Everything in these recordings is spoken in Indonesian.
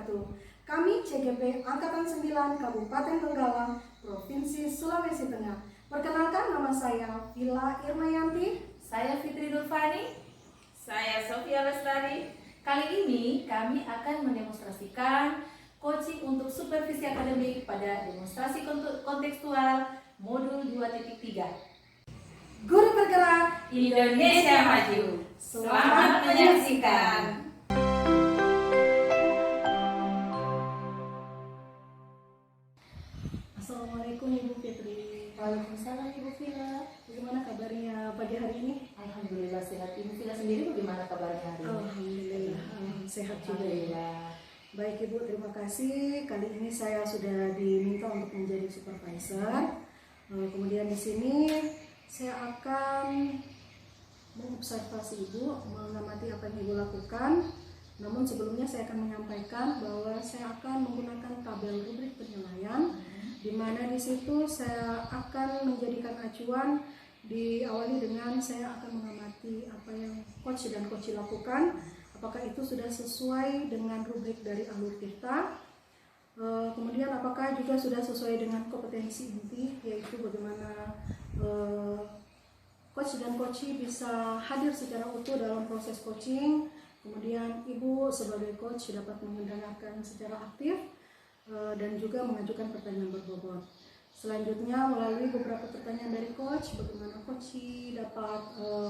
wabarakatuh. Kami CGP Angkatan 9 Kabupaten Donggala, Provinsi Sulawesi Tengah. Perkenalkan, nama saya Vila Irmayanti. Saya Fitri Nurfani. Saya Sofia Lestari. Kali ini kami akan mendemonstrasikan coaching untuk supervisi akademik pada demonstrasi kontekstual modul 2.3. Guru bergerak Indonesia Maju. Selamat menyaksikan. Assalamualaikum Ibu Fitri. Waalaikumsalam Ibu Vila. Bagaimana kabarnya pagi hari ini? Alhamdulillah sehat. Ibu Vila sendiri bagaimana kabarnya hari ini? Alhamdulillah, sehat juga. Alhamdulillah. Baik Ibu, terima kasih. Kali ini saya sudah diminta untuk menjadi supervisor. Kemudian di sini saya akan mengobservasi Ibu, mengamati apa yang Ibu lakukan. Namun sebelumnya saya akan menyampaikan bahwa saya akan menggunakan tabel rubrik penilaian, di mana di situ saya akan menjadikan acuan, diawali dengan saya akan mengamati apa yang coach dan coach lakukan, apakah itu sudah sesuai dengan rubrik dari alur kita. Kemudian apakah juga sudah sesuai dengan kompetensi inti, yaitu bagaimana coach dan coach bisa hadir secara utuh dalam proses coaching. Kemudian Ibu sebagai coach dapat mendengarkan secara aktif dan juga mengajukan pertanyaan berbobot. Selanjutnya melalui beberapa pertanyaan dari coach, bagaimana coach dapat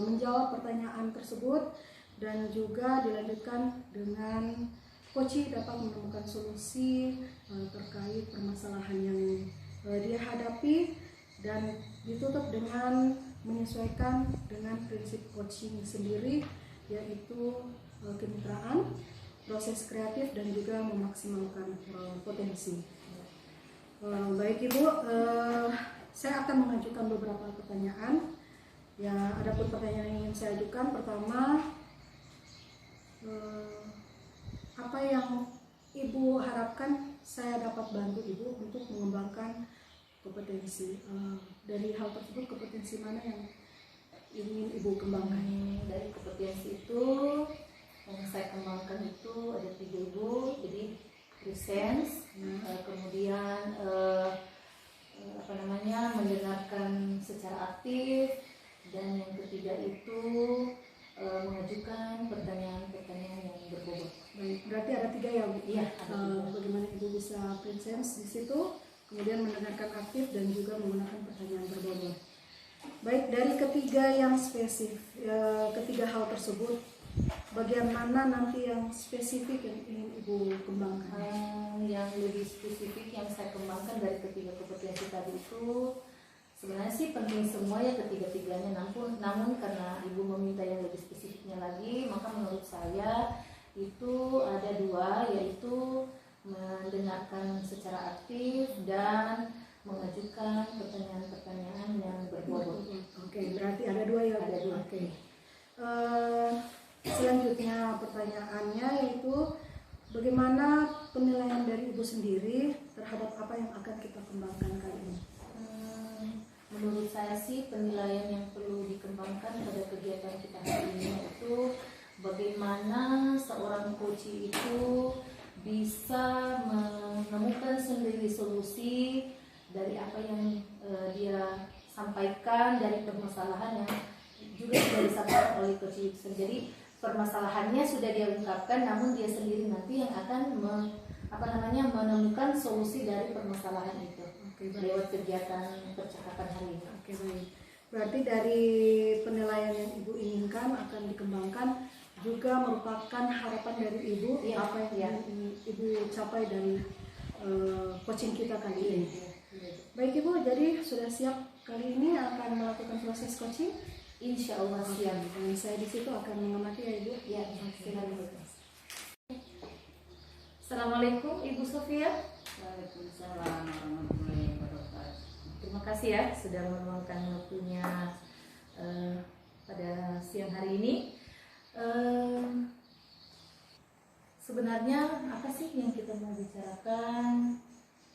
menjawab pertanyaan tersebut, dan juga dilanjutkan dengan coach dapat menemukan solusi terkait permasalahan yang dia hadapi, dan ditutup dengan menyesuaikan dengan prinsip coaching sendiri, yaitu kemitraan, proses kreatif, dan juga memaksimalkan potensi. Baik Ibu, saya akan mengajukan beberapa pertanyaan. Ya, ada pun pertanyaan yang ingin saya ajukan. Pertama, apa yang Ibu harapkan saya dapat bantu Ibu untuk mengembangkan kompetensi? Dari hal tersebut, kompetensi mana yang ingin Ibu kembangkan? Dari kompetensi itu yang saya kembangkan itu ada 3 Ibu. Jadi presence, kemudian mendengarkan secara aktif, dan yang ketiga itu mengajukan pertanyaan-pertanyaan yang berbobot. Baik, berarti ada 3 ya Bu? Iya, ada 3. Bagaimana Ibu bisa presence di situ, kemudian mendengarkan aktif, dan juga menggunakan pertanyaan berbobot. Baik, dari ketiga yang spesifik, ketiga hal tersebut, bagian mana nanti yang spesifik yang ingin Ibu kembangkan? Yang lebih spesifik yang saya kembangkan dari ketiga kompetensi tadi itu sebenarnya sih penting semua ya, ketiga-tiganya, namun karena Ibu meminta yang lebih spesifiknya lagi, maka menurut saya itu ada 2, yaitu mendengarkan secara aktif dan mengajukan pertanyaan-pertanyaan yang berbobot. Oke, berarti ada 2 ya? Ada 2. Oke. Selanjutnya pertanyaannya yaitu bagaimana penilaian dari Ibu sendiri terhadap apa yang akan kita kembangkan kali ini? Menurut saya sih penilaian yang perlu dikembangkan pada kegiatan kita hari ini itu bagaimana seorang coach itu bisa menemukan sendiri solusi dari apa yang dia sampaikan, dari permasalahan yang juga sudah disampaikan oleh coach itu sendiri. Jadi permasalahannya sudah dia ungkapkan, namun dia sendiri nanti yang akan menemukan solusi dari permasalahan itu. Oke, lewat kegiatan percakapan hari ini. Oke, baik. Berarti dari penilaian yang Ibu inginkan akan dikembangkan juga merupakan harapan dari Ibu, ya, apa yang ingin Ibu capai dari coaching kita kali ini. Baik Ibu, jadi sudah siap kali ini akan melakukan proses coaching? Insya Allah siap. Dan saya di situ akan mengamati ya Ibu. Ya, silakan. Assalamualaikum Ibu Sofia. Waalaikumsalam warahmatullahi wabarakatuh. Terima kasih ya sudah meluangkan waktunya pada siang hari ini. Sebenarnya apa sih yang kita mau bicarakan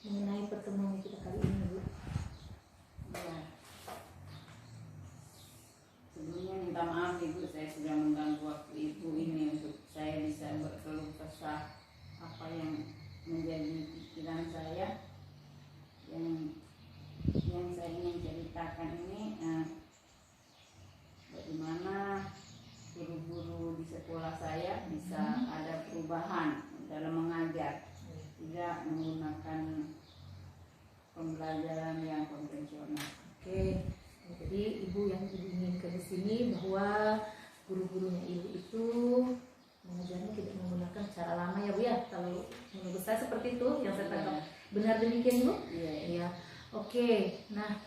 mengenai pertemuan kita kali ini, Bu? Ya. Sebelumnya minta maaf Ibu, saya sudah mengganggu waktu Ibu ini untuk saya bisa berkeluh kesah apa yang menjadi pikiran saya, yang saya ingin ceritakan ini, bagaimana guru-guru di sekolah saya bisa ada perubahan dalam mengajar, tidak menggunakan pembelajaran yang konvensional. Oke, jadi ibu yang ibu inginkan di sini bahwa guru-gurunya ibu itu mengajarnya tidak menggunakan cara lama ya Bu ya. Kalau menurut saya seperti itu yang saya tangkap. Benar demikian Bu? Iya. Ya. Oke. Nah,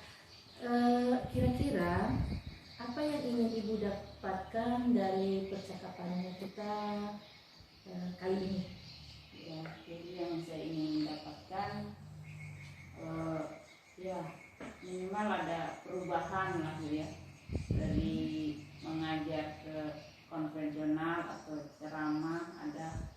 kira-kira apa yang ingin ibu dapatkan dari percakapannya kita kali ini? Ya, jadi yang saya ingin dapatkan, ya minimal ada perubahan lah Bu ya, dari mengajar ke konvensional atau ceramah, ada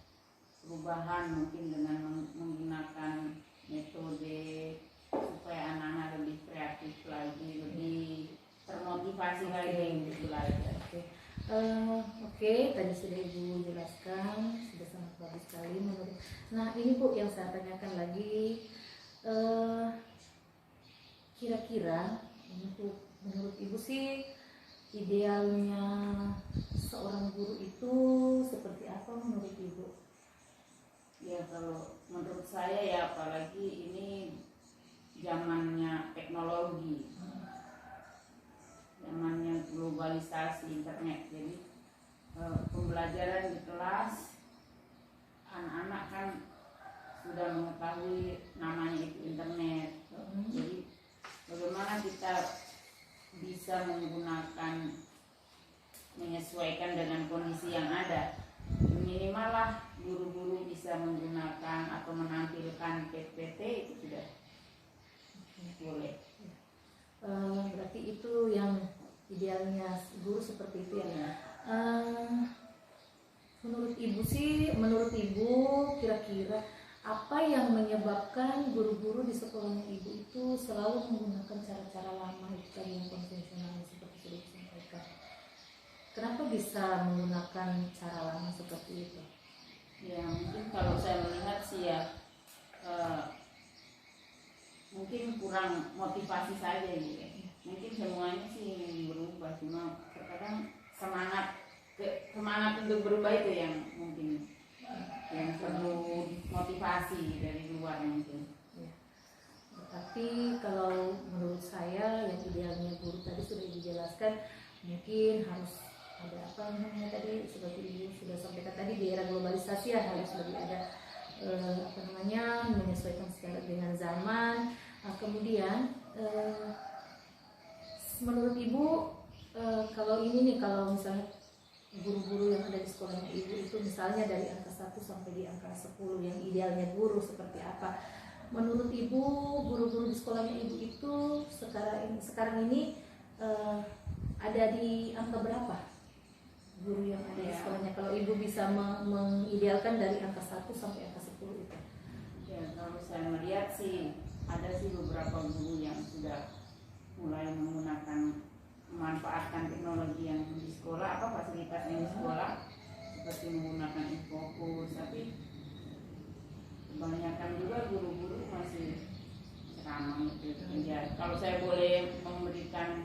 perubahan mungkin dengan menggunakan metode supaya anak-anak lebih kreatif lagi, lebih termotivasi lagi untuk belajar. Oke, tadi sudah ibu jelaskan, sudah sangat bagus sekali menurut. Nah ini Bu yang saya tanyakan lagi, kira-kira menurut ibu sih idealnya seorang guru itu seperti apa menurut ibu? Ya kalau menurut saya ya, apalagi ini zamannya teknologi, zamannya globalisasi internet, jadi pembelajaran di kelas anak-anak kan sudah mengetahui namanya itu internet. Jadi bagaimana kita bisa menyesuaikan dengan kondisi yang ada. Minimal lah guru-guru bisa menggunakan atau menampilkan PPT, itu sudah boleh. Berarti itu yang idealnya guru seperti itu ya. Menurut ibu kira-kira apa yang menyebabkan guru-guru di sekolahnya ibu itu selalu menggunakan cara-cara lama itu yang konvensional seperti sudah disampaikan? Kenapa bisa menggunakan cara lama seperti itu? Ya mungkin kalau saya melihat sih ya, mungkin kurang motivasi saja gitu ya. Mungkin semuanya sih ingin berubah, cuma terkadang semangat untuk berubah itu yang mungkin yang perlu motivasi dari luar mungkin. Ya. Tapi kalau menurut saya yang idealnya guru tadi sudah dijelaskan, mungkin harus ada apa namanya tadi seperti ibu sudah sampaikan tadi, di era globalisasi ya harus lebih ada menyesuaikan secara dengan zaman. Kemudian menurut ibu kalau misalnya guru-guru yang ada di sekolahnya ibu itu misalnya dari angka 1 sampai di angka 10 yang idealnya guru seperti apa? Menurut ibu guru-guru di sekolahnya ibu itu sekarang ini ada di angka berapa guru yang ada di sekolahnya? Kalau ibu bisa mengidealkan dari angka 1 sampai angka 10 itu. Ya kalau saya melihat sih ada sih beberapa guru yang sudah mulai memanfaatkan teknologi yang di sekolah, fasilitas yang di sekolah, seperti menggunakan e-fokus, tapi kebanyakan juga guru-guru masih ceramah gitu. Ya, kalau saya boleh memberikan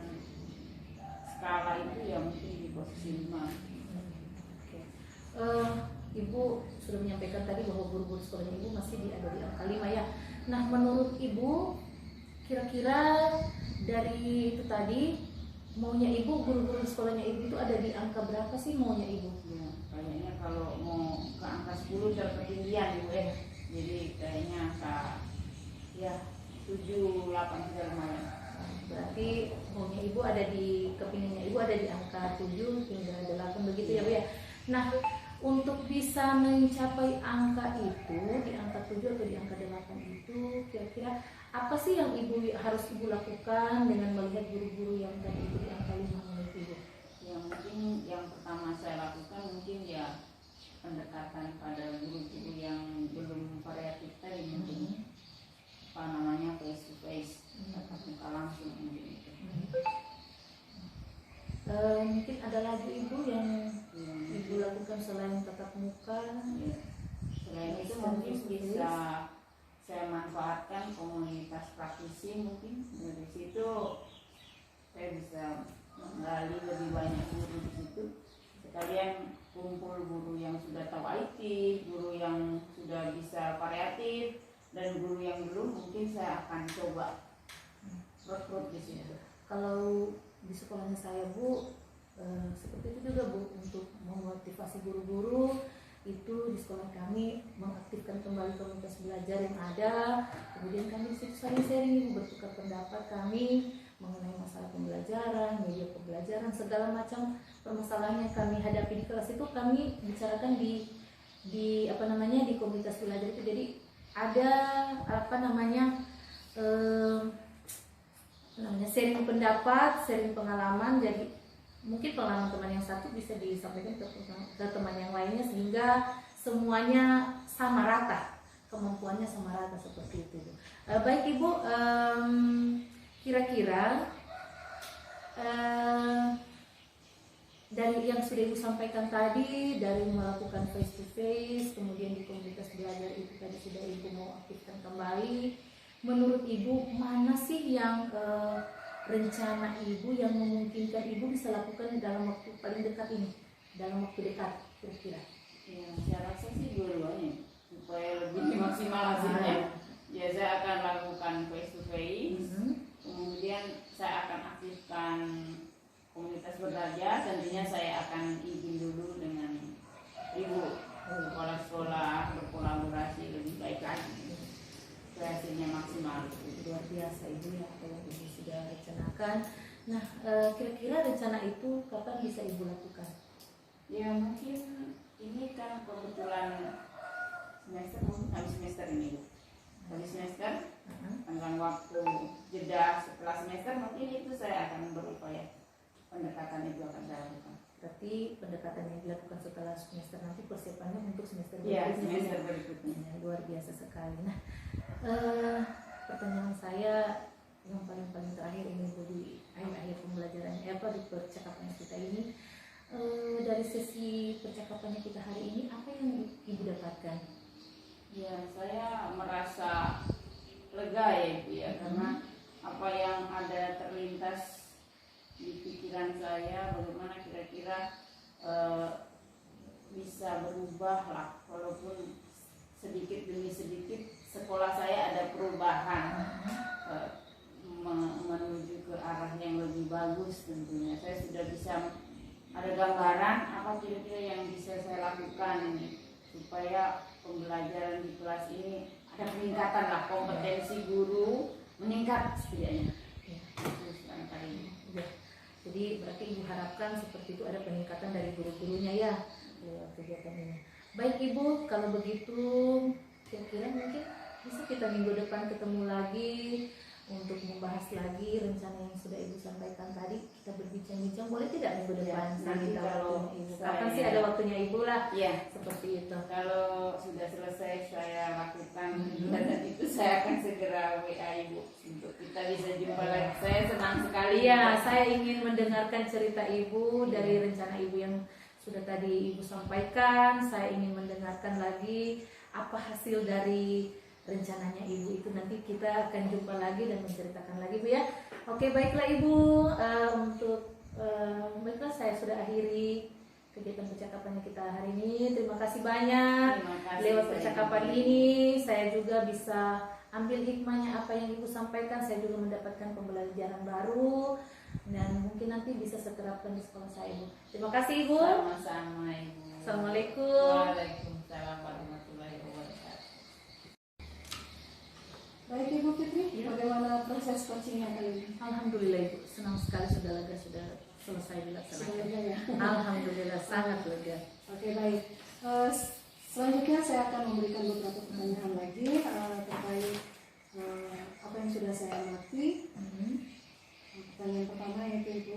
skala itu ya mungkin di posisi 5. Ibu sudah menyampaikan tadi bahwa guru-guru sekolahnya ibu masih ada di angka 5 ya. Nah menurut ibu kira-kira dari itu tadi maunya ibu guru-guru sekolahnya ibu itu ada di angka berapa sih maunya ibu? Ya, kayaknya kalau mau ke angka 10 terketinggian gitu ya. Jadi kayaknya angka 7, 8 sudah lumayan. Berarti maunya ibu ada di kepinginnya ibu ada di angka 7 hingga 8 begitu ya Bu ya. Nah untuk bisa mencapai angka itu di angka 7 atau di angka 8 itu kira-kira apa sih yang harus ibu lakukan dengan melihat guru-guru yang tadi itu di angka 5 menurut ibu? Yang mungkin yang pertama saya lakukan mungkin ya pendekatan pada guru-guru yang belum variatif tadi, mungkin face to face, tatap muka langsung mungkin itu. Mungkin ada lagi ibu yang ibu lakukan selain tatap muka? Ya. Selain itu memanfaatkan komunitas praktisi, mungkin dari situ saya bisa menggali lebih banyak guru di situ, sekalian kumpul guru yang sudah tahu IT, guru yang sudah bisa variatif, dan guru yang belum, mungkin saya akan coba rekrut di situ. Kalau di sekolahnya saya Bu, seperti itu juga Bu, untuk memotivasi guru-guru itu di sekolah kami mengaktifkan kembali komunitas belajar yang ada. Kemudian kami di situ saling sharing, bertukar pendapat kami mengenai masalah pembelajaran, media pembelajaran, segala macam permasalahan yang kami hadapi di kelas itu kami bicarakan di di komunitas belajar itu. Jadi ada sharing pendapat, sharing pengalaman. Jadi mungkin pengalaman teman yang satu bisa disampaikan ke teman yang lainnya sehingga semuanya sama rata, kemampuannya sama rata, seperti itu. Baik Ibu, kira-kira dari yang sudah Ibu sampaikan tadi, dari melakukan face to face, kemudian di komunitas belajar itu tadi sudah Ibu mau aktifkan kembali. Menurut Ibu, mana sih yang rencana Ibu yang memungkinkan Ibu bisa lakukan dalam waktu paling dekat ini, dalam waktu dekat kira-kira? Ya, saya rasa sih dua-duanya supaya lebih maksimal hasilnya. Ya, saya akan lakukan face to face. Kemudian saya akan aktifkan komunitas belajar. Tentunya saya akan izin dulu dengan Ibu, sekolah-sekolah berkolaborasi lebih baik lagi, hasilnya maksimal. Luar biasa Ibu ya, apa yang Ibu sudah rencanakan. Nah, kira-kira rencana itu kapan bisa Ibu lakukan? Ya mungkin ini kan kebetulan semester, mungkin habis semester ini, habis semester, tenggang waktu jeda setelah semester, mungkin itu saya akan berupaya pendekatan itu akan saya lakukan. Berarti pendekatan yang dilakukan setelah semester nanti persiapannya untuk semester Ya, berikutnya. semester berikutnya. Ya, luar biasa sekali. Nah, pertanyaan saya yang paling terakhir ini Bu, di akhir-akhir pembelajaran di percakapan kita ini, dari sesi percakapannya kita hari ini, apa yang Ibu dapatkan? Ya, saya merasa lega ya Ibu ya, karena apa yang ada terlintas di pikiran saya, bagaimana kira-kira bisa berubah lah, walaupun sedikit demi sedikit sekolah saya ada perubahan menuju ke arah yang lebih bagus. Tentunya saya sudah bisa ada gambaran apa kira-kira yang bisa saya lakukan supaya pembelajaran di kelas ini ada peningkatan lah, kompetensi guru meningkat setidaknya. Jadi berarti Ibu harapkan seperti itu, ada peningkatan dari guru-gurunya ya lewat kegiatan ini. Baik Ibu, kalau begitu kira-kira mungkin bisa kita minggu depan ketemu lagi untuk membahas lagi rencana yang sudah Ibu sampaikan tadi. Kita berbincang-bincang, boleh tidak minggu depan? Nanti kalau Ibu kapan sih ada waktunya Ibu lah? Ya, seperti itu. Kalau sudah selesai saya lakukan kegiatan itu, saya akan segera WA Ibu untuk kita bisa jumpa lagi. Saya senang sekali. Ya, saya ingin mendengarkan cerita Ibu dari rencana Ibu yang sudah tadi Ibu sampaikan. Saya ingin mendengarkan lagi apa hasil dari rencananya Ibu itu. Nanti kita akan jumpa lagi dan menceritakan lagi Bu ya. Oke, baiklah Ibu, baiklah saya sudah akhiri kegiatan percakapannya kita hari ini. Terima kasih banyak. Lewat percakapan ini saya juga bisa ambil hikmahnya apa yang Ibu sampaikan. Saya juga mendapatkan pembelajaran baru dan mungkin nanti bisa saya terapkan di sekolah saya Ibu. Terima kasih Ibu. Sama-sama Ibu. Assalamualaikum. Waalaikumsalam warahmatullahi wabarakatuh. Baik Ibu Fitri, bagaimana proses coachingnya kali ini? Alhamdulillah Ibu, senang sekali, sudah lega, sudah selesai dilaksanakan. Sudah lega ya? Alhamdulillah, sangat lega. Oke, baik. Selanjutnya saya akan memberikan beberapa pertanyaan lagi terkait apa yang sudah saya amati. Pertanyaan pertama yaitu Ibu,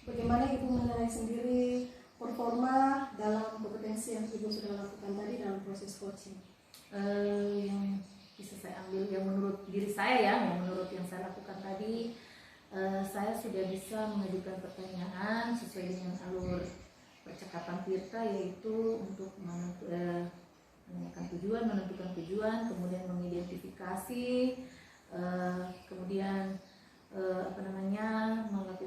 bagaimana Ibu menilai sendiri performa dalam kompetensi yang Ibu sudah lakukan tadi dalam proses coaching? Yang bisa saya ambil yang menurut diri saya ya, yang menurut yang saya lakukan tadi, saya sudah bisa mengajukan pertanyaan sesuai dengan alur percakapan Tirta, yaitu untuk menanyakan tujuan, menentukan tujuan, kemudian mengidentifikasi, kemudian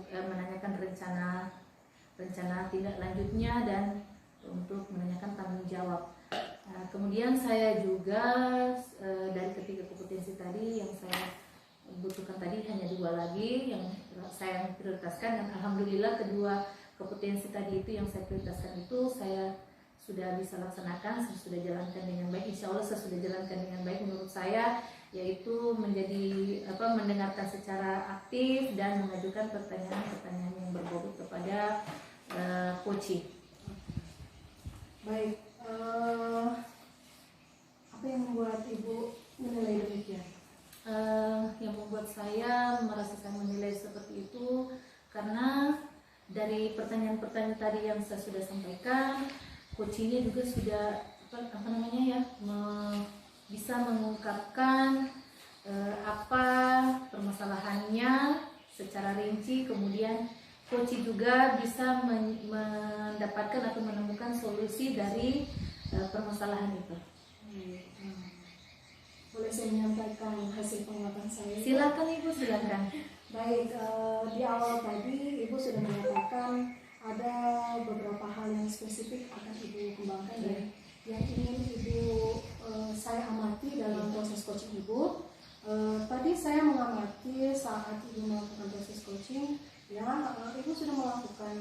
menanyakan rencana tindak lanjutnya, dan untuk menanyakan tanggung jawab. Nah, kemudian saya juga dari ketiga kompetensi tadi yang saya butuhkan tadi hanya 2 lagi yang saya prioritaskan, dan alhamdulillah kedua kompetensi tadi itu yang saya prioritaskan itu saya sudah bisa laksanakan, saya sudah jalankan dengan baik. Insya Allah saya sudah jalankan dengan baik menurut saya, yaitu mendengarkan secara aktif dan mengajukan pertanyaan-pertanyaan yang berbobot kepada coaching. Baik, apa yang membuat Ibu menilai demikian? Yang membuat saya merasa saya menilai seperti itu karena dari pertanyaan-pertanyaan tadi yang saya sudah sampaikan, coachingnya juga sudah bisa mengungkapkan apa permasalahannya secara rinci, kemudian coach juga bisa mendapatkan atau menemukan solusi dari permasalahan itu. Boleh saya menyampaikan hasil pengamatan saya? Silakan Ibu, silakan. Baik, di awal tadi Ibu sudah menyatakan ada beberapa hal yang spesifik akan Ibu kembangkan dan yang ingin Ibu saya amati dalam proses coaching Ibu. Tadi saya mengamati saat Ibu melakukan proses coaching, ya Ibu sudah melakukan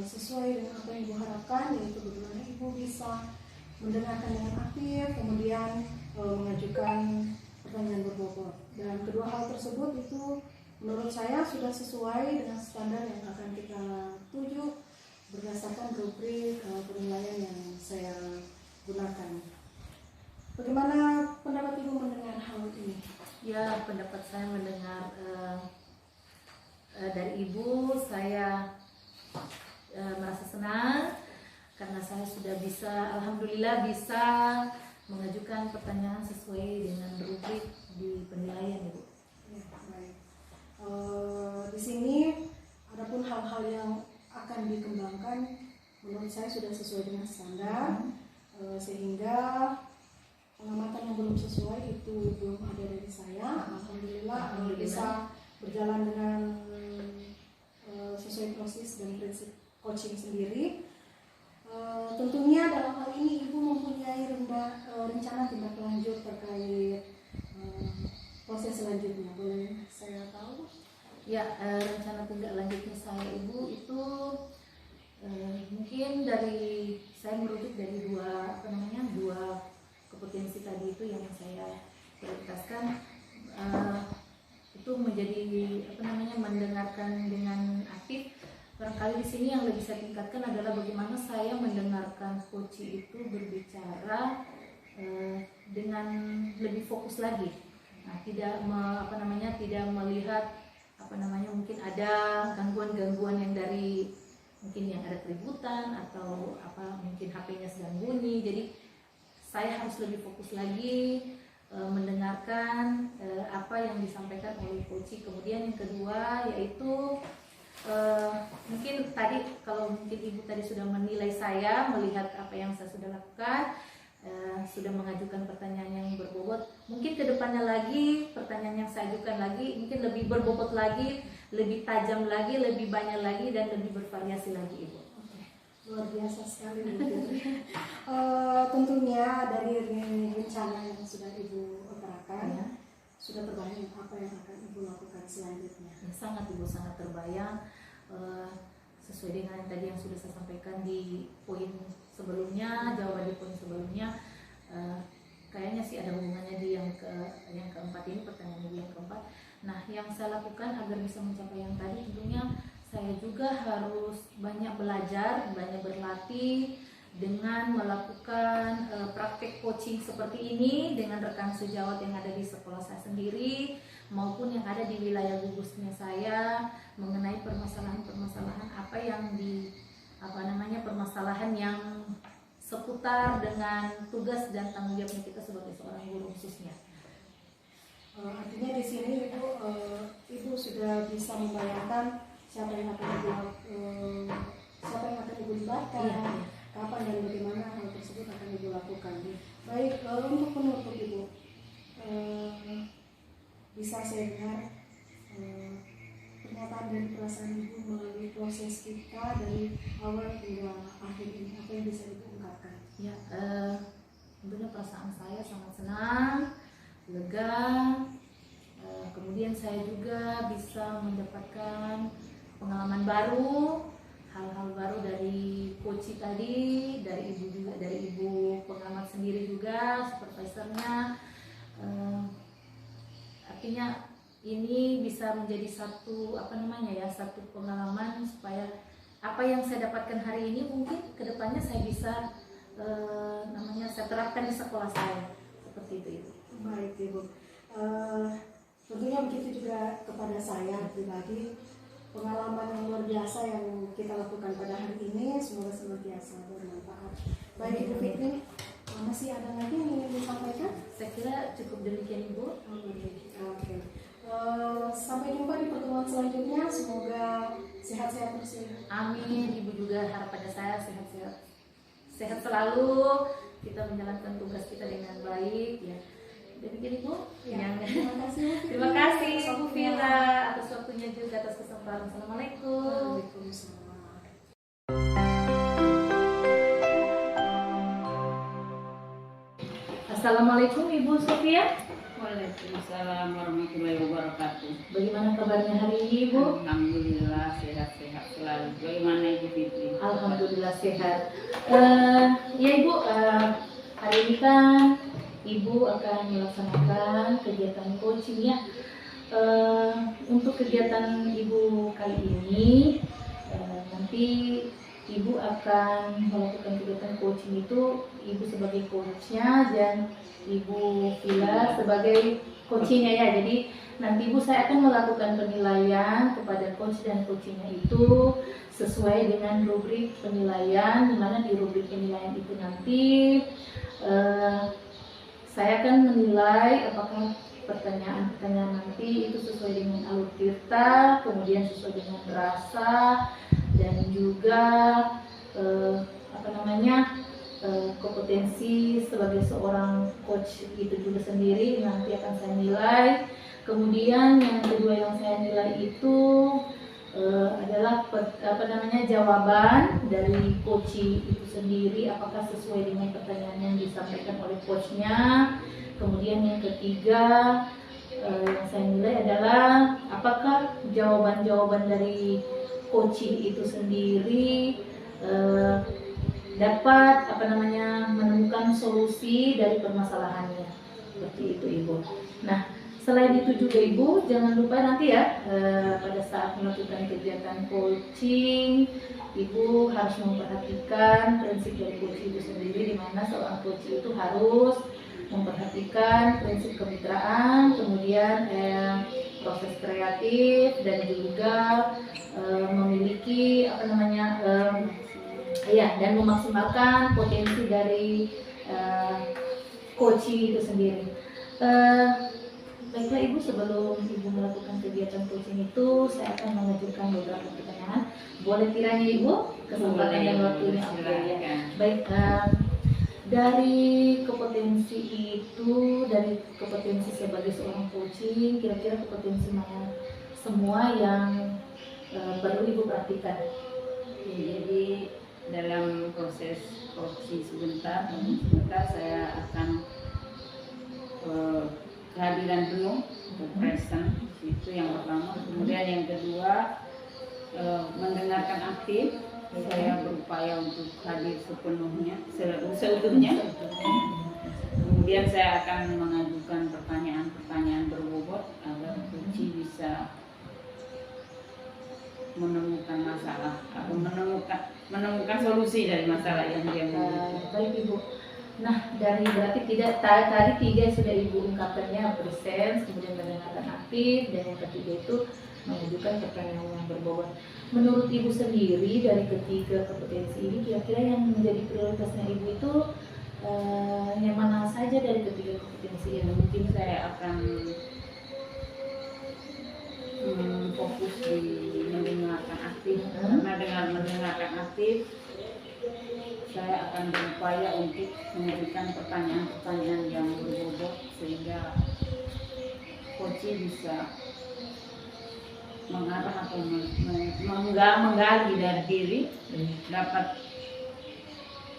sesuai dengan apa yang Ibu harapkan, yaitu bagaimana Ibu bisa mendengarkan dengan aktif, kemudian mengajukan pertanyaan berbobot. Dan kedua hal tersebut itu menurut saya sudah sesuai dengan standar yang akan kita tuju berdasarkan rubrik penilaian yang saya gunakan. Bagaimana pendapat Ibu mendengar hal ini? Ya, pendapat saya mendengar dari Ibu, saya merasa senang karena saya sudah bisa, alhamdulillah bisa mengajukan pertanyaan sesuai dengan rubrik di penilaian Ibu. Ya, baik. Di sini adapun hal-hal yang akan dikembangkan menurut saya sudah sesuai dengan standar, sehingga pengamatan yang belum sesuai itu belum ada dari saya. Alhamdulillah bisa berjalan dengan sesuai proses dan prinsip coaching sendiri. Tentunya dalam hal ini Ibu mempunyai rencana tindak lanjut terkait proses selanjutnya. Boleh saya tahu? Ya, rencana tindak lanjutnya saya Ibu itu mungkin dari saya merujuk dari dua kompetensi tadi itu yang saya prioritaskan, itu menjadi mendengarkan dengan aktif. Barangkali di sini yang lebih saya tingkatkan adalah bagaimana saya mendengarkan coach itu berbicara dengan lebih fokus lagi. Nah, tidak melihat mungkin ada gangguan-gangguan yang dari mungkin yang ada keributan atau mungkin HP-nya sedang bunyi. Jadi saya harus lebih fokus lagi mendengarkan apa yang disampaikan oleh coach. Kemudian yang kedua yaitu mungkin tadi kalau mungkin Ibu tadi sudah menilai saya, melihat apa yang saya sudah lakukan, sudah mengajukan pertanyaan yang berbobot, mungkin kedepannya lagi pertanyaan yang saya ajukan lagi mungkin lebih berbobot lagi, lebih tajam lagi, lebih banyak lagi, dan lebih bervariasi lagi Ibu. Luar biasa sekali Bu Fitri. Tentunya dari rencana yang sudah Ibu utarakan, sudah terbayang apa yang akan Ibu lakukan selanjutnya? Ya, sangat Ibu, sangat terbayang, sesuai dengan tadi yang sudah saya sampaikan di poin sebelumnya, jawaban di poin sebelumnya. Kayaknya sih ada hubungannya di yang keempat ini, pertanyaan Ibu yang keempat. Nah, yang saya lakukan agar bisa mencapai yang tadi, tentunya saya juga harus banyak belajar, banyak berlatih dengan melakukan praktek coaching seperti ini dengan rekan sejawat yang ada di sekolah saya sendiri maupun yang ada di wilayah gugusnya saya, mengenai permasalahan-permasalahan apa yang permasalahan yang seputar dengan tugas dan tanggung jawabnya kita sebagai seorang guru khususnya. Artinya di sini Ibu sudah bisa membayangkan siapa yang akan Ibu libatkan. Iya. kapan dan bagaimana hal tersebut akan Ibu lakukan. Baik, untuk penutup Ibu, bisa saya dengar pernyataan dan perasaan Ibu melalui proses kita dari awal hingga akhir ini, apa yang bisa Ibu ungkapkan? Ya, tentunya perasaan saya sangat senang, lega. Kemudian saya juga bisa mendapatkan pengalaman baru, hal-hal baru dari coach tadi, dari Ibu juga, dari Ibu pengamat sendiri juga, supervisornya. Artinya ini bisa menjadi satu satu pengalaman supaya apa yang saya dapatkan hari ini mungkin kedepannya saya bisa saya terapkan di sekolah saya, seperti itu Ibu. Baik Ibu, tentunya begitu juga kepada saya pribadi, pengalaman yang luar biasa yang kita lakukan pada hari ini semoga senantiasa bermanfaat. Baik Ibu Fikri, masih ada lagi yang ingin disampaikan? Saya kira cukup demikian Ibu. Oke. Sampai jumpa di pertemuan selanjutnya, semoga sehat-sehat terus ya. Amin. Ibu juga harapannya saya sehat selalu, kita menjalankan tugas kita dengan baik ya. Demikian Ibu. Ya, terima kasih. Terima kasih Bu Vira atas waktunya juga, atas kesempatan. Assalamualaikum. Waalaikumsalam. Assalamualaikum Ibu Sofia. Waalaikumsalam warahmatullahi wabarakatuh. Bagaimana kabarnya hari ini Ibu? Alhamdulillah sehat-sehat selalu. Bagaimana Ibu Fitri? Alhamdulillah sehat. Ya Ibu, hari ini kan Ibu akan melaksanakan kegiatan coaching ya. Untuk kegiatan Ibu kali ini, nanti Ibu akan melakukan kegiatan coaching itu, Ibu sebagai coachnya dan Ibu Vila sebagai coachingnya ya. Jadi nanti Ibu saya akan melakukan penilaian kepada coach dan coachingnya itu sesuai dengan rubrik penilaian, di mana di rubrik penilaian itu nanti saya akan menilai apakah pertanyaan-pertanyaan nanti itu sesuai dengan alur tirta, kemudian sesuai dengan rasa, dan juga kompetensi sebagai seorang coach itu juga sendiri nanti akan saya nilai. Kemudian yang kedua yang saya nilai itu adalah jawaban dari coach itu sendiri, apakah sesuai dengan pertanyaan yang disampaikan oleh coachnya. Kemudian yang ketiga yang saya nilai adalah apakah jawaban-jawaban dari coach itu sendiri dapat menemukan solusi dari permasalahannya, seperti itu Ibu. Nah, selain itu juga Ibu jangan lupa nanti ya pada saat melakukan kegiatan coaching, Ibu harus memperhatikan prinsip dari coach itu sendiri, di mana seorang coach itu harus memperhatikan prinsip kemitraan, kemudian proses kreatif, dan juga memiliki dan memaksimalkan potensi dari coaching itu sendiri. Baiklah Ibu, sebelum Ibu melakukan kegiatan coaching itu, saya akan mengajukan beberapa pertanyaan. Boleh kiranya Ibu? Kesempatan dan waktunya. Ya. Baik, dari kompetensi itu, dari kompetensi sebagai seorang coaching, kira-kira kompetensi mana semua yang perlu Ibu perhatikan? Jadi dalam proses coaching sebentar saya akan kehadiran penuh, present, itu yang pertama. Kemudian yang kedua mendengarkan aktif, saya berupaya untuk hadir sepenuhnya, seutuhnya. Kemudian saya akan mengajukan pertanyaan-pertanyaan berbobot agar coach bisa menemukan masalah atau menemukan solusi dari masalah yang dia miliki. Baik Ibu. Nah, berarti tadi tiga sudah Ibu ungkapkannya, presence, kemudian mendengarkan aktif, dan yang ketiga itu mengajukan pertanyaan yang berbobot. Menurut Ibu sendiri dari ketiga kompetensi ini, kira-kira yang menjadi prioritasnya Ibu itu yang mana saja dari ketiga kompetensi ini? Mungkin saya akan fokus di mendengarkan aktif, karena dengan mendengarkan aktif saya akan berupaya untuk memberikan pertanyaan-pertanyaan yang berbobot sehingga coach bisa mengarah atau menggali dari diri, dapat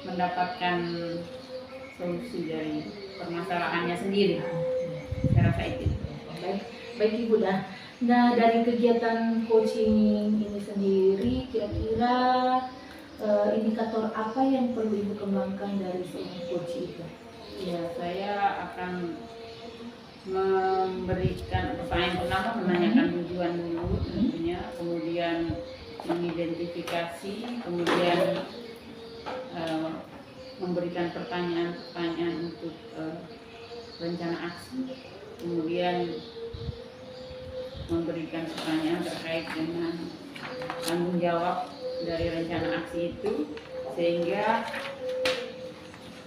mendapatkan solusi dari permasalahannya sendiri. Saya rasa itu. Baik Ibu. Nah, dari kegiatan coaching ini sendiri, kira-kira indikator apa yang perlu Ibu kembangkan dari seorang coach itu? Ya, saya akan memberikan pertanyaan pertama, menanyakan tujuan dulu tentunya, kemudian mengidentifikasi, kemudian memberikan pertanyaan-pertanyaan untuk rencana aksi, kemudian memberikan pertanyaan terkait dengan tanggung jawab dari rencana aksi itu, sehingga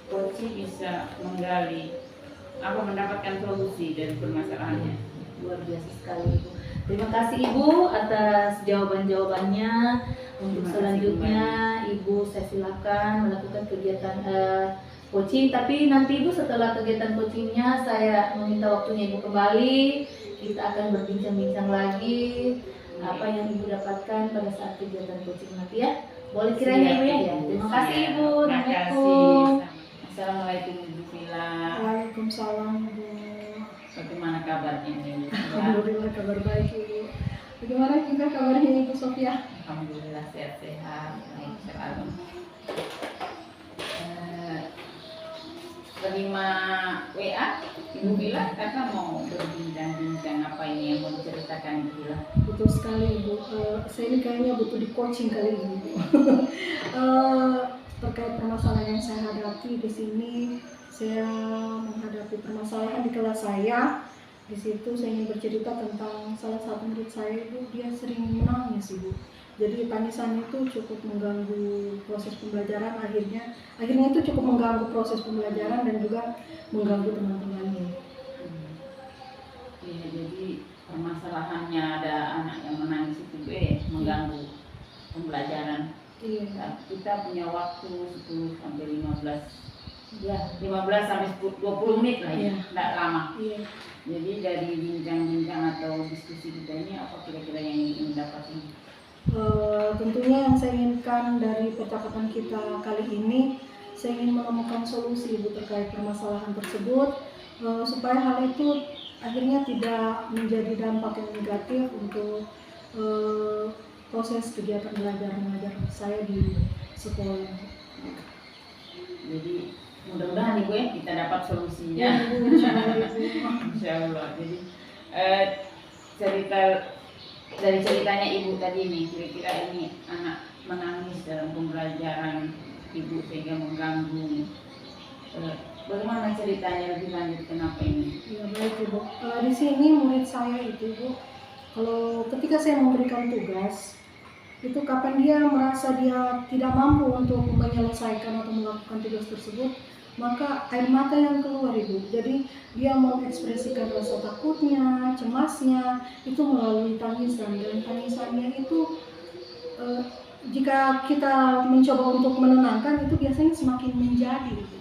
coach bisa menggali mendapatkan solusi dari permasalahannya. Luar biasa sekali Ibu. Terima kasih Ibu atas jawaban-jawabannya. Untuk selanjutnya Ibu saya silakan melakukan kegiatan coaching, tapi nanti Ibu setelah kegiatan coachingnya saya meminta waktunya Ibu kembali, kita akan berbincang-bincang lagi apa yang Ibu dapatkan pada saat kegiatan coaching nanti ya. Boleh kiranya Ibu ya? Terima kasih Ibu. Terima kasih. Assalamualaikum Ibu Vila. Waalaikumsalam Ibu. Bagaimana kabarnya Ibu? Alhamdulillah kabar baik Ibu. Bagaimana juga kabarnya Ibu Sofia? Alhamdulillah sehat-sehat, baik selalu. Terima WA Ibu Vila, karena mau berbincang-bincang apa ini yang mau diceritakan Ibu Vila. Betul sekali Ibu. Saya ini kayaknya butuh di coaching kali ini Ibu. Terkait permasalahan yang saya hadapi di sini, saya menghadapi permasalahan di kelas saya. Di situ saya ingin bercerita tentang salah satu murid saya Ibu, dia sering menangis Ibu. Jadi tangisan itu cukup mengganggu proses pembelajaran, akhirnya itu cukup mengganggu proses pembelajaran dan juga mengganggu teman-temannya. Ya, jadi permasalahannya ada anak yang menangis itu mengganggu pembelajaran. Iya. Kita punya waktu 10 sampai 15 sampai 20 menit lah ya, tidak lama. Iya. Jadi dari bincang-bincang atau diskusi kita ini apa kira-kira yang ingin mendapatkan? Tentunya yang saya inginkan dari percakapan kita kali ini, saya ingin menemukan solusi Ibu terkait permasalahan tersebut, supaya hal itu akhirnya tidak menjadi dampak yang negatif untuk proses kegiatan belajar mengajar saya di sekolah. Jadi mudah-mudahan Ibu kita dapat solusinya. Insya Allah. Jadi dari ceritanya Ibu tadi nih, kira-kira ini anak menangis dalam pembelajaran Ibu sehingga mengganggu. Bagaimana ceritanya lebih lanjut, kenapa ini? Ya baik Ibu. Di sini murid saya itu Ibu, kalau ketika saya memberikan tugas, itu kapan dia merasa dia tidak mampu untuk menyelesaikan atau melakukan tugas tersebut, maka air mata yang keluar Ibu. Jadi dia mengekspresikan rasa takutnya, cemasnya itu melalui tangisan, dan tangisannya itu jika kita mencoba untuk menenangkan itu biasanya semakin menjadi Ibu.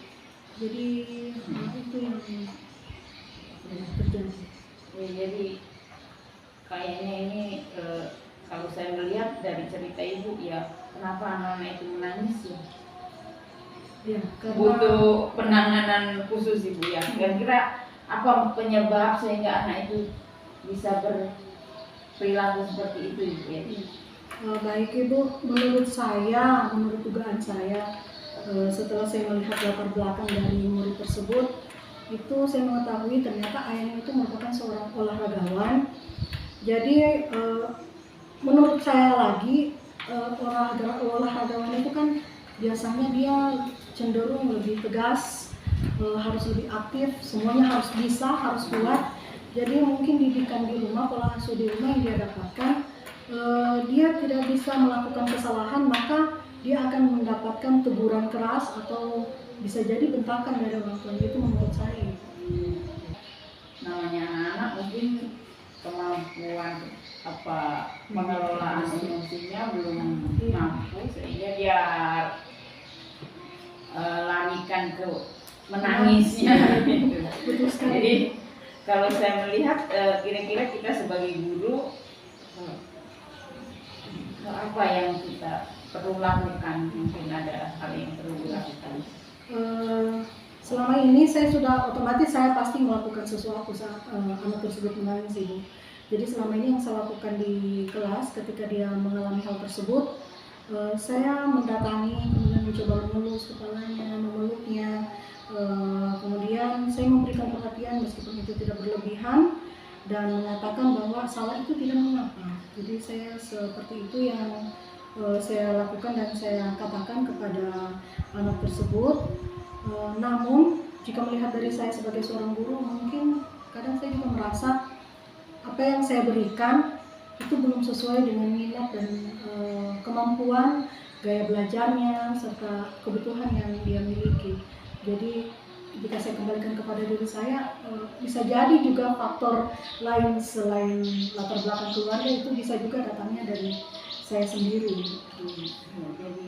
Jadi itu yang terjadi. Ya, jadi kayaknya ini kalau saya melihat dari cerita Ibu ya, kenapa anak-anak itu menangis ya? Ya, karena butuh penanganan khusus Ibu ya. Kira-kira apa penyebab sehingga anak itu bisa berperilaku seperti itu Ibu ya? Baik Ibu, menurut dugaan saya, setelah saya melihat latar belakang dari murid tersebut, itu saya mengetahui ternyata ayahnya itu merupakan seorang olahragawan. Jadi menurut saya lagi, olahragawan itu kan biasanya dia cenderung lebih tegas, harus lebih aktif, semuanya harus bisa, harus kuat. Jadi mungkin didikan di rumah, pola asuh di rumah yang dia dapatkan, dia tidak bisa melakukan kesalahan, maka dia akan mendapatkan teguran keras atau bisa jadi bentakan dari orang tuanya. Itu menurut saya. Namanya anak-anak mungkin kemampuan pengelolaan emosinya belum mampu, sehingga dia larikan ke menangisnya gitu. Betul sekali. Jadi kalau saya melihat kira-kira kita sebagai guru apa yang kita perlu lakukan, mungkin ada hal yang perlu dilakukan. Selama ini saya sudah otomatis saya pasti melakukan sesuatu saat anak tersebut menangis, Ibu. Jadi selama ini yang saya lakukan di kelas ketika dia mengalami hal tersebut, saya mendatangi, kemudian mencoba mengelus kepalanya, memeluknya, kemudian saya memberikan perhatian meskipun itu tidak berlebihan dan mengatakan bahwa salah itu tidak mengapa. Jadi saya seperti itu yang saya lakukan dan saya katakan kepada anak tersebut. Namun jika melihat dari saya sebagai seorang guru, mungkin kadang saya juga merasa apa yang saya berikan itu belum sesuai dengan minat dan kemampuan, gaya belajarnya, serta kebutuhan yang dia miliki. Jadi jika saya kembalikan kepada diri saya, bisa jadi juga faktor lain selain latar belakang keluarga itu bisa juga datangnya dari saya sendiri. Jadi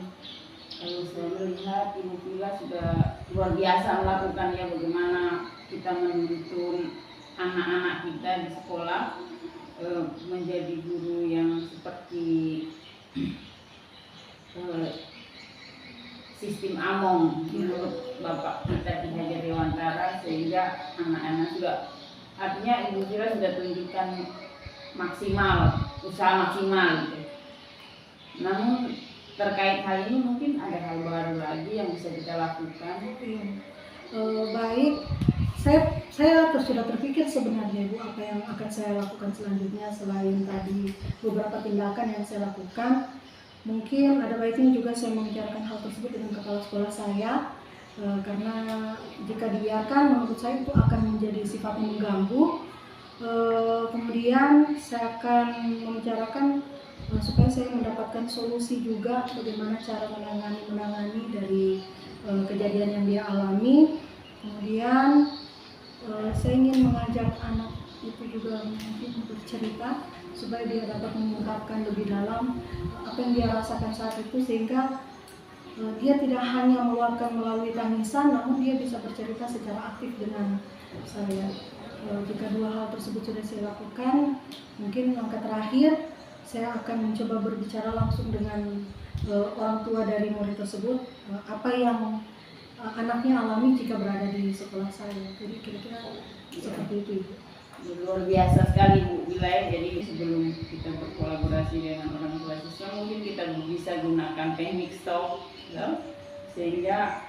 kalau saya melihat Ibu Vila sudah luar biasa melakukannya, bagaimana kita menuntun anak-anak kita di sekolah menjadi guru yang seperti sistem Among menurut Bapak kita di Hajar Dewantara, sehingga anak-anak juga, artinya Ibu Vila sudah tunjukkan maksimal, usaha maksimal gitu. Namun terkait hal ini mungkin ada hal baru lagi yang bisa kita lakukan. Baik, saya sudah terpikir sebenarnya, Bu, apa yang akan saya lakukan selanjutnya selain tadi beberapa tindakan yang saya lakukan. Mungkin ada baiknya juga saya membicarakan hal tersebut dengan kepala sekolah saya, karena jika dibiarkan menurut saya itu akan menjadi sifatnya mengganggu. Kemudian saya akan membicarakan supaya saya mendapatkan solusi juga bagaimana cara menangani dari kejadian yang dia alami. Kemudian saya ingin mengajak anak itu juga mungkin bercerita supaya dia dapat mengungkapkan lebih dalam apa yang dia rasakan saat itu, sehingga dia tidak hanya meluapkan melalui tangisan, namun dia bisa bercerita secara aktif dengan saya. Jika dua hal tersebut sudah saya lakukan, mungkin langkah terakhir saya akan mencoba berbicara langsung dengan orang tua dari murid tersebut, apa yang anaknya alami jika berada di sekolah saya. Jadi kira-kira seperti itu, Ibu. Luar biasa sekali Bu Vila. Jadi sebelum kita berkolaborasi dengan orang tua siswa, mungkin kita bisa gunakan teknik stop ya, sehingga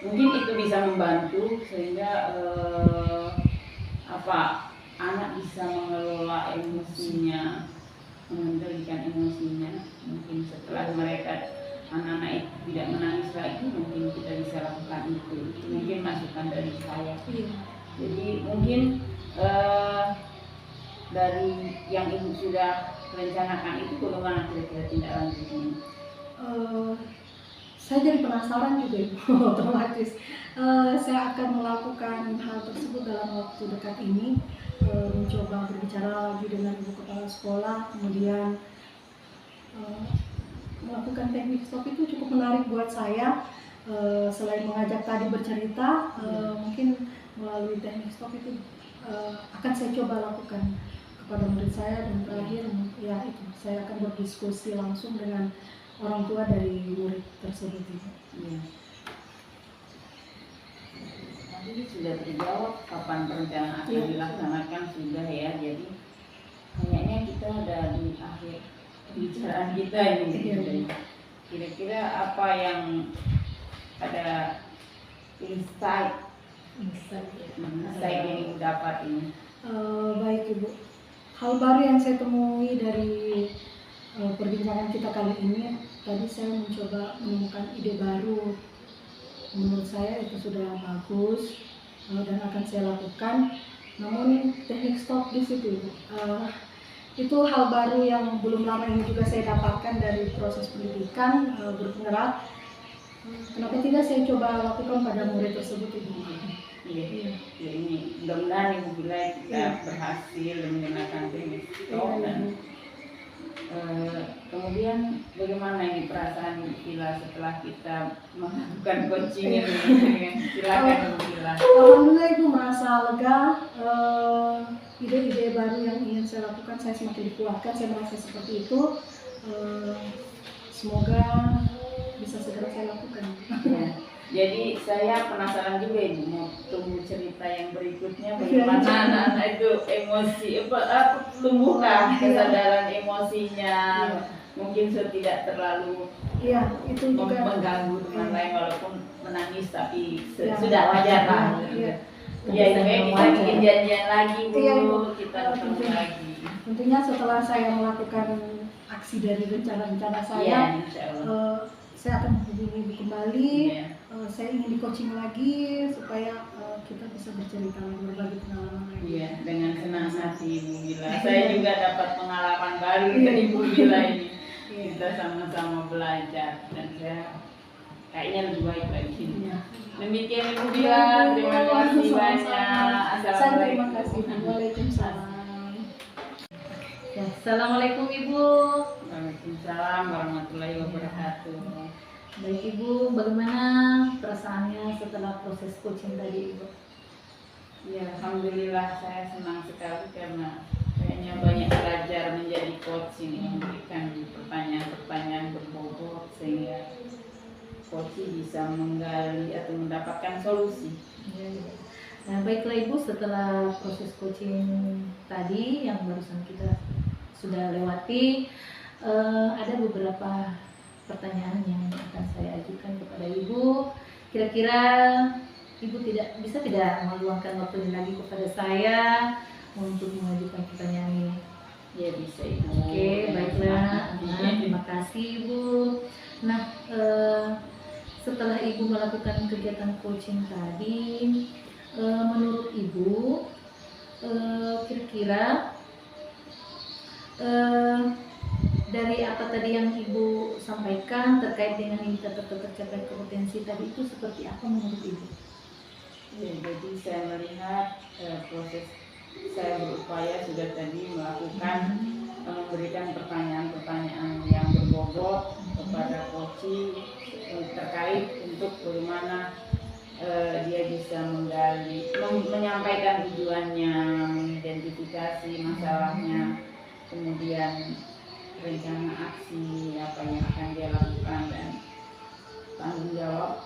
mungkin itu bisa membantu sehingga anak bisa mengelola emosinya, mengendalikan emosinya. Mungkin setelah mereka anak-anak itu tidak menangis lagi, mungkin kita bisa lakukan itu mungkin masukan dari saya. Jadi mungkin dari yang Ibu sudah rencanakan itu bagaimana kira-kira tindak lanjutnya? Saya jadi penasaran juga, Ibu. Otomatis saya akan melakukan hal tersebut dalam waktu dekat ini, mencoba berbicara lagi dengan Ibu Kepala Sekolah, kemudian melakukan teknik stop itu cukup menarik buat saya. Selain mengajak tadi bercerita, mungkin melalui teknik stop itu akan saya coba lakukan kepada murid saya, dan terakhir ya itu saya akan berdiskusi langsung dengan orang tua dari murid tersebut. Ya. Tadi sudah terjawab kapan perencanaan akan dilaksanakan sudah ya. Jadi kayaknya kita ada di akhir pembicaraan kita ini. Kira-kira apa yang ada insight yang dapat ini? Baik, Ibu. Hal baru yang saya temui dari perbincangan kita kali ini, tadi saya mencoba menemukan ide baru. Menurut saya itu sudah bagus dan akan saya lakukan. Namun teknik stop di situ, itu hal baru yang belum lama ini juga saya dapatkan dari proses pendidikan berpenggerak. Kenapa tidak saya coba lakukan pada murid tersebut, Ibu? Iya. Ya, ini mudah-mudahan Ibu Vila kita berhasil menggunakan teknik stop dan Kemudian bagaimana ini perasaan Vila setelah kita melakukan coaching ini? Silakan Vila. Alhamdulillah Ibu merasa lega. Ide-ide baru yang ingin saya lakukan saya semakin dikuatkan. Saya merasa seperti itu. Semoga bisa segera saya lakukan. Ya. Jadi saya penasaran juga Ibu, mau tunggu cerita yang berikutnya bagaimana anak-anak itu emosi tumbuhkan kesadaran emosinya, mungkin tidak terlalu itu juga mengganggu teman lain walaupun menangis tapi sudah wajar lah. Ya ini kita bikin janjian lagi Bu, kita ketemu lagi. Tentunya setelah saya melakukan aksi dari rencana-rencana saya, saya akan menghubungi Ibu kembali. Saya ingin di coaching lagi supaya kita bisa bercerita lagi, berbagi pengalaman lagi. Iya, dengan senang hati Ibu Vila. Saya juga dapat pengalaman baru dari Ibu Vila ini. Kita sama-sama belajar dan saya kayaknya lebih baik lagi. Demikian Ibu Vila, terima kasih banyak. Saya terima kasih. Waalaikumsalam. Assalamualaikum Ibu. Waalaikumsalam warahmatullahi wabarakatuh. Baik Ibu, bagaimana perasaannya setelah proses coaching tadi Ibu? Ya, alhamdulillah saya senang sekali karena kayaknya banyak belajar menjadi coach ini, memberikan pertanyaan-pertanyaan berbobot sehingga coach bisa menggali atau mendapatkan solusi. Nah baiklah Ibu, setelah proses coaching tadi yang barusan kita sudah lewati, ada beberapa pertanyaan yang akan saya ajukan kepada Ibu. Kira-kira Ibu bisa tidak meluangkan waktu lagi kepada saya untuk mengajukan pertanyaan ini? Ya bisa Ibu. Oke, baiklah. Terima kasih Ibu. Nah, setelah Ibu melakukan kegiatan coaching tadi, menurut Ibu, kira-kira dari apa tadi yang Ibu sampaikan terkait dengan indikator tercapai kompetensi tadi itu seperti apa menurut Ibu? Ya, jadi saya melihat proses saya berupaya sudah tadi melakukan memberikan pertanyaan-pertanyaan yang berbobot kepada coach terkait untuk bagaimana dia bisa menggali, menyampaikan tujuannya, mengidentifikasi masalahnya, kemudian rencana aksi apa yang akan dia lakukan dan tanggung jawab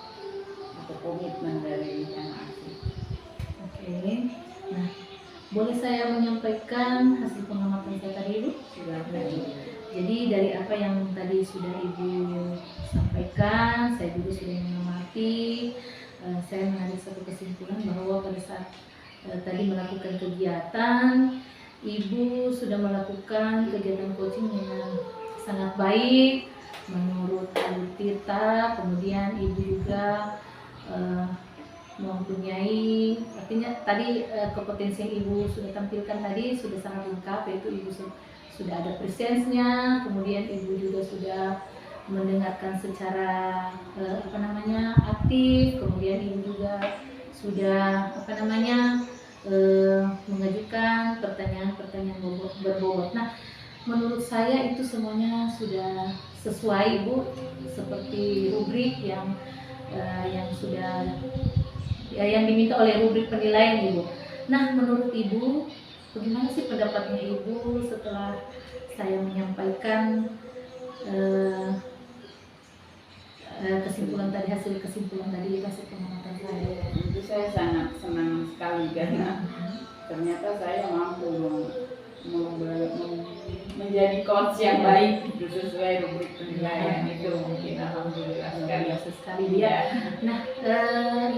atau komitmen dari rencana aksi. Oke, nah boleh saya menyampaikan hasil pengamatan saya tadi Ibu? Silakan. Jadi dari apa yang tadi sudah Ibu sampaikan, saya juga sudah mengamati. Saya menarik satu kesimpulan bahwa pada saat tadi melakukan kegiatan, Ibu sudah melakukan kegiatan coaching dengan sangat baik menurut alur Tirta. Kemudian Ibu juga mempunyai, artinya tadi kompetensi yang Ibu sudah tampilkan tadi sudah sangat lengkap, yaitu Ibu sudah ada presensnya, kemudian Ibu juga sudah mendengarkan secara aktif, kemudian Ibu juga sudah mengajukan pertanyaan-pertanyaan berbobot. Nah, menurut saya itu semuanya sudah sesuai Ibu, seperti rubrik yang sudah yang diminta oleh rubrik penilaian Ibu. Nah, menurut Ibu, bagaimana sih pendapatnya Ibu setelah saya menyampaikan hasil kesimpulan tadi, hasil pengamatan saya? Itu saya sangat senang sekali karena ternyata saya mampu menjadi coach yang baik sesuai rubrik penilaian itu, mungkin alhamdulillah sekali ya. Nah,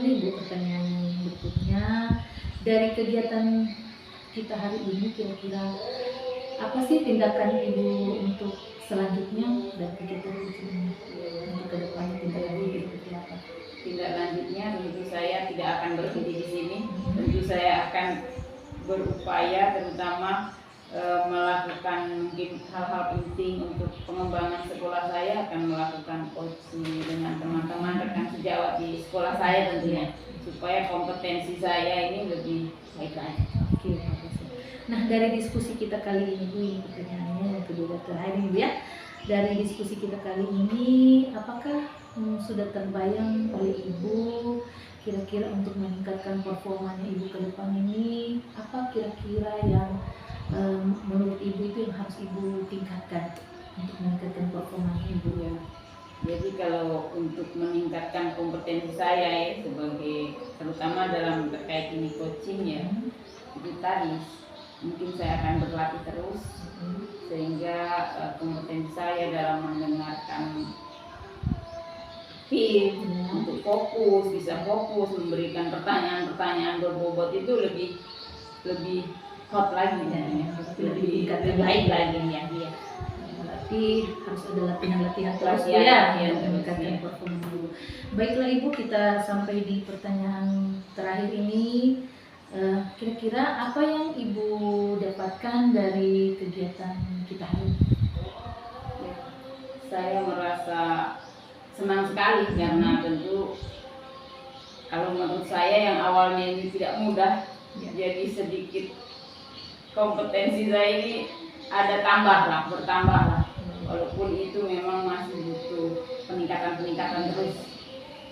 ini Bu pertanyaan berikutnya, dari kegiatan kita hari ini kira-kira apa sih tindakan Ibu untuk selanjutnya dan kegiatan ini untuk kedepannya tindakan Ibu seperti apa? Tindak lanjutnya tentu saya tidak akan berhenti di sini. Tentu saya akan berupaya terutama melakukan mungkin hal-hal penting untuk pengembangan sekolah. Saya akan melakukan coaching dengan teman-teman rekan sejawat di sekolah saya tentunya supaya kompetensi saya ini lebih baik lagi. Oke, Nah, dari diskusi kita kali ini Bu, ini pertanyaannya yang kedua terakhir ini Bu ya. Dari diskusi kita kali ini, apakah sudah terbayang oleh Ibu kira-kira untuk meningkatkan performanya Ibu ke depan ini, apa kira-kira yang menurut Ibu itu yang harus Ibu tingkatkan untuk meningkatkan performanya Ibu ya? Jadi kalau untuk meningkatkan kompetensi saya ya sebagai terutama dalam terkait ini coaching ya, itu tadi mungkin saya akan berlatih terus sehingga kompetensi saya dalam mendengarkan tim untuk fokus, bisa fokus memberikan pertanyaan-pertanyaan berbobot itu lebih hot lagi ya, lebih baik lagi ya. Berarti harus ada latihan-latihan terus ya untuk meningkatkan performa dulu. Baiklah Ibu, kita sampai di pertanyaan terakhir ini. Kira-kira apa yang Ibu dapatkan dari kegiatan kita hari ini? Saya merasa senang sekali karena tentu kalau menurut saya yang awalnya ini tidak mudah, jadi sedikit kompetensi saya ini ada bertambah lah. Walaupun itu memang masih butuh peningkatan terus,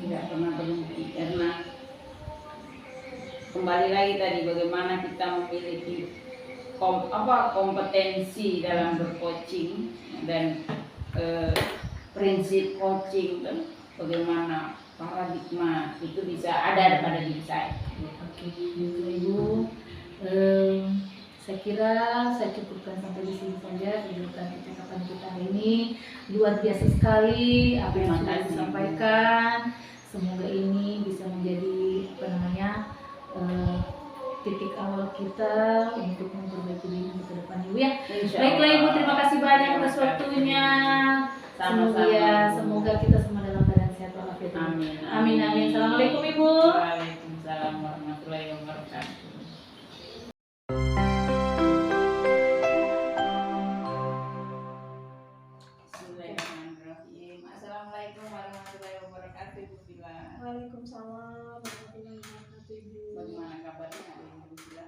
tidak pernah berhenti karena kembali lagi tadi bagaimana kita memiliki kompetensi dalam bercoaching dan prinsip coaching dan bagaimana paradigma itu bisa ada pada diri saya. Oke, Ibu. Saya kira saya cukupkan sampai di sini saja kegiatan percakapan kita hari ini. Luar biasa sekali apa yang sudah disampaikan. Semoga ini bisa menjadi titik awal kita untuk memperbaiki diri ke depan Ibu ya. Baiklah Ibu, terima kasih banyak atas waktunya. Semoga kita semua dalam keadaan sehat walafiat. Amin. Assalamualaikum Ibu. Waalaikumsalam warahmatullahi wabarakatuh. Bismillahirrahmanirrahim. Assalamualaikum warahmatullahi wabarakatuh Ibu Bila. Waalaikumsalam warahmatullahi wabarakatuh Ibu. Bagaimana kabarnya Ibu Bila?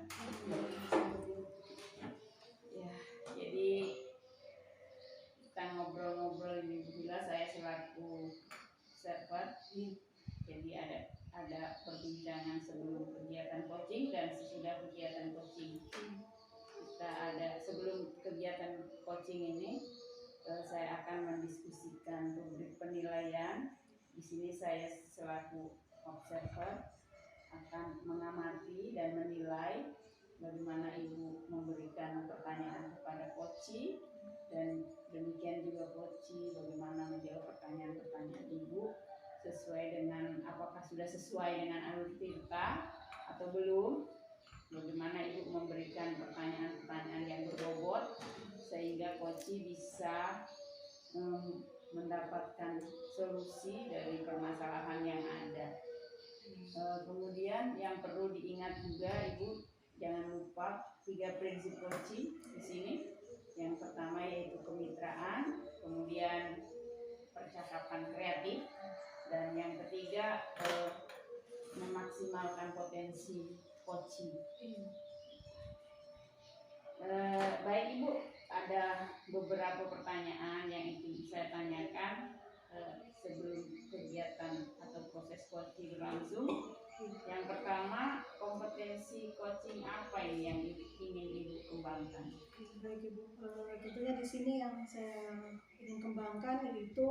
Ya, jadi kita ngobrol-ngobrol ini Ibu Bila, saya selaku server. Jadi ada perbincangan sebelum kegiatan coaching dan sesudah kegiatan coaching. Kita ada sebelum kegiatan coaching ini saya akan mendiskusikan rubrik penilaian. Di sini saya selaku observer akan mengamati dan menilai bagaimana Ibu memberikan pertanyaan kepada coaching dan demikian juga coaching bagaimana menjawab pertanyaan-pertanyaan Ibu sesuai dengan apakah sudah sesuai dengan alur cerita atau belum. Bagaimana Ibu memberikan pertanyaan-pertanyaan yang berbobot sehingga coaching bisa mendapatkan solusi dari permasalahan yang ada. Kemudian yang perlu diingat juga Ibu, jangan lupa 3 prinsip coaching di sini. Yang pertama yaitu kemitraan, kemudian percakapan kreatif, dan yang ketiga memaksimalkan potensi coaching. Baik Ibu, ada beberapa pertanyaan yang ingin saya tanyakan sebelum kegiatan atau proses coaching berlangsung. Yang pertama, kompetensi coaching apa ini yang ingin Ibu kembangkan? Baik Ibu, tentunya di sini yang saya ingin kembangkan yaitu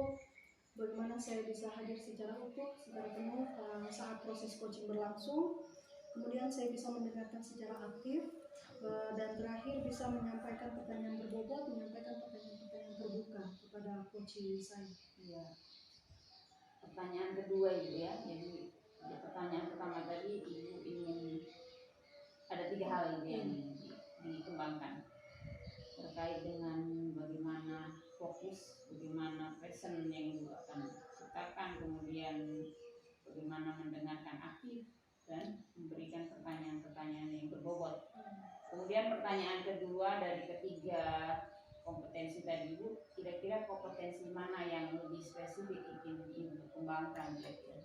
bagaimana saya bisa hadir secara utuh, secara penuh saat proses coaching berlangsung. Kemudian saya bisa mendengarkan secara aktif dan terakhir bisa menyampaikan pertanyaan berbobot, menyampaikan pertanyaan-pertanyaan terbuka kepada coaching saya. Ya. Pertanyaan kedua Ibu ya, jadi pertanyaan pertama tadi Ibu ingin ada 3 hal yang dikembangkan terkait dengan bagaimana fokus, bagaimana present yang Ibu akan ciptakan, kemudian bagaimana mendengarkan aktif dan memberikan pertanyaan-pertanyaan yang berbobot. Kemudian pertanyaan kedua dari ketiga kompetensi tadi Ibu, kira-kira kompetensi mana yang lebih spesifik ingin Ibu kembangkan kira-kira?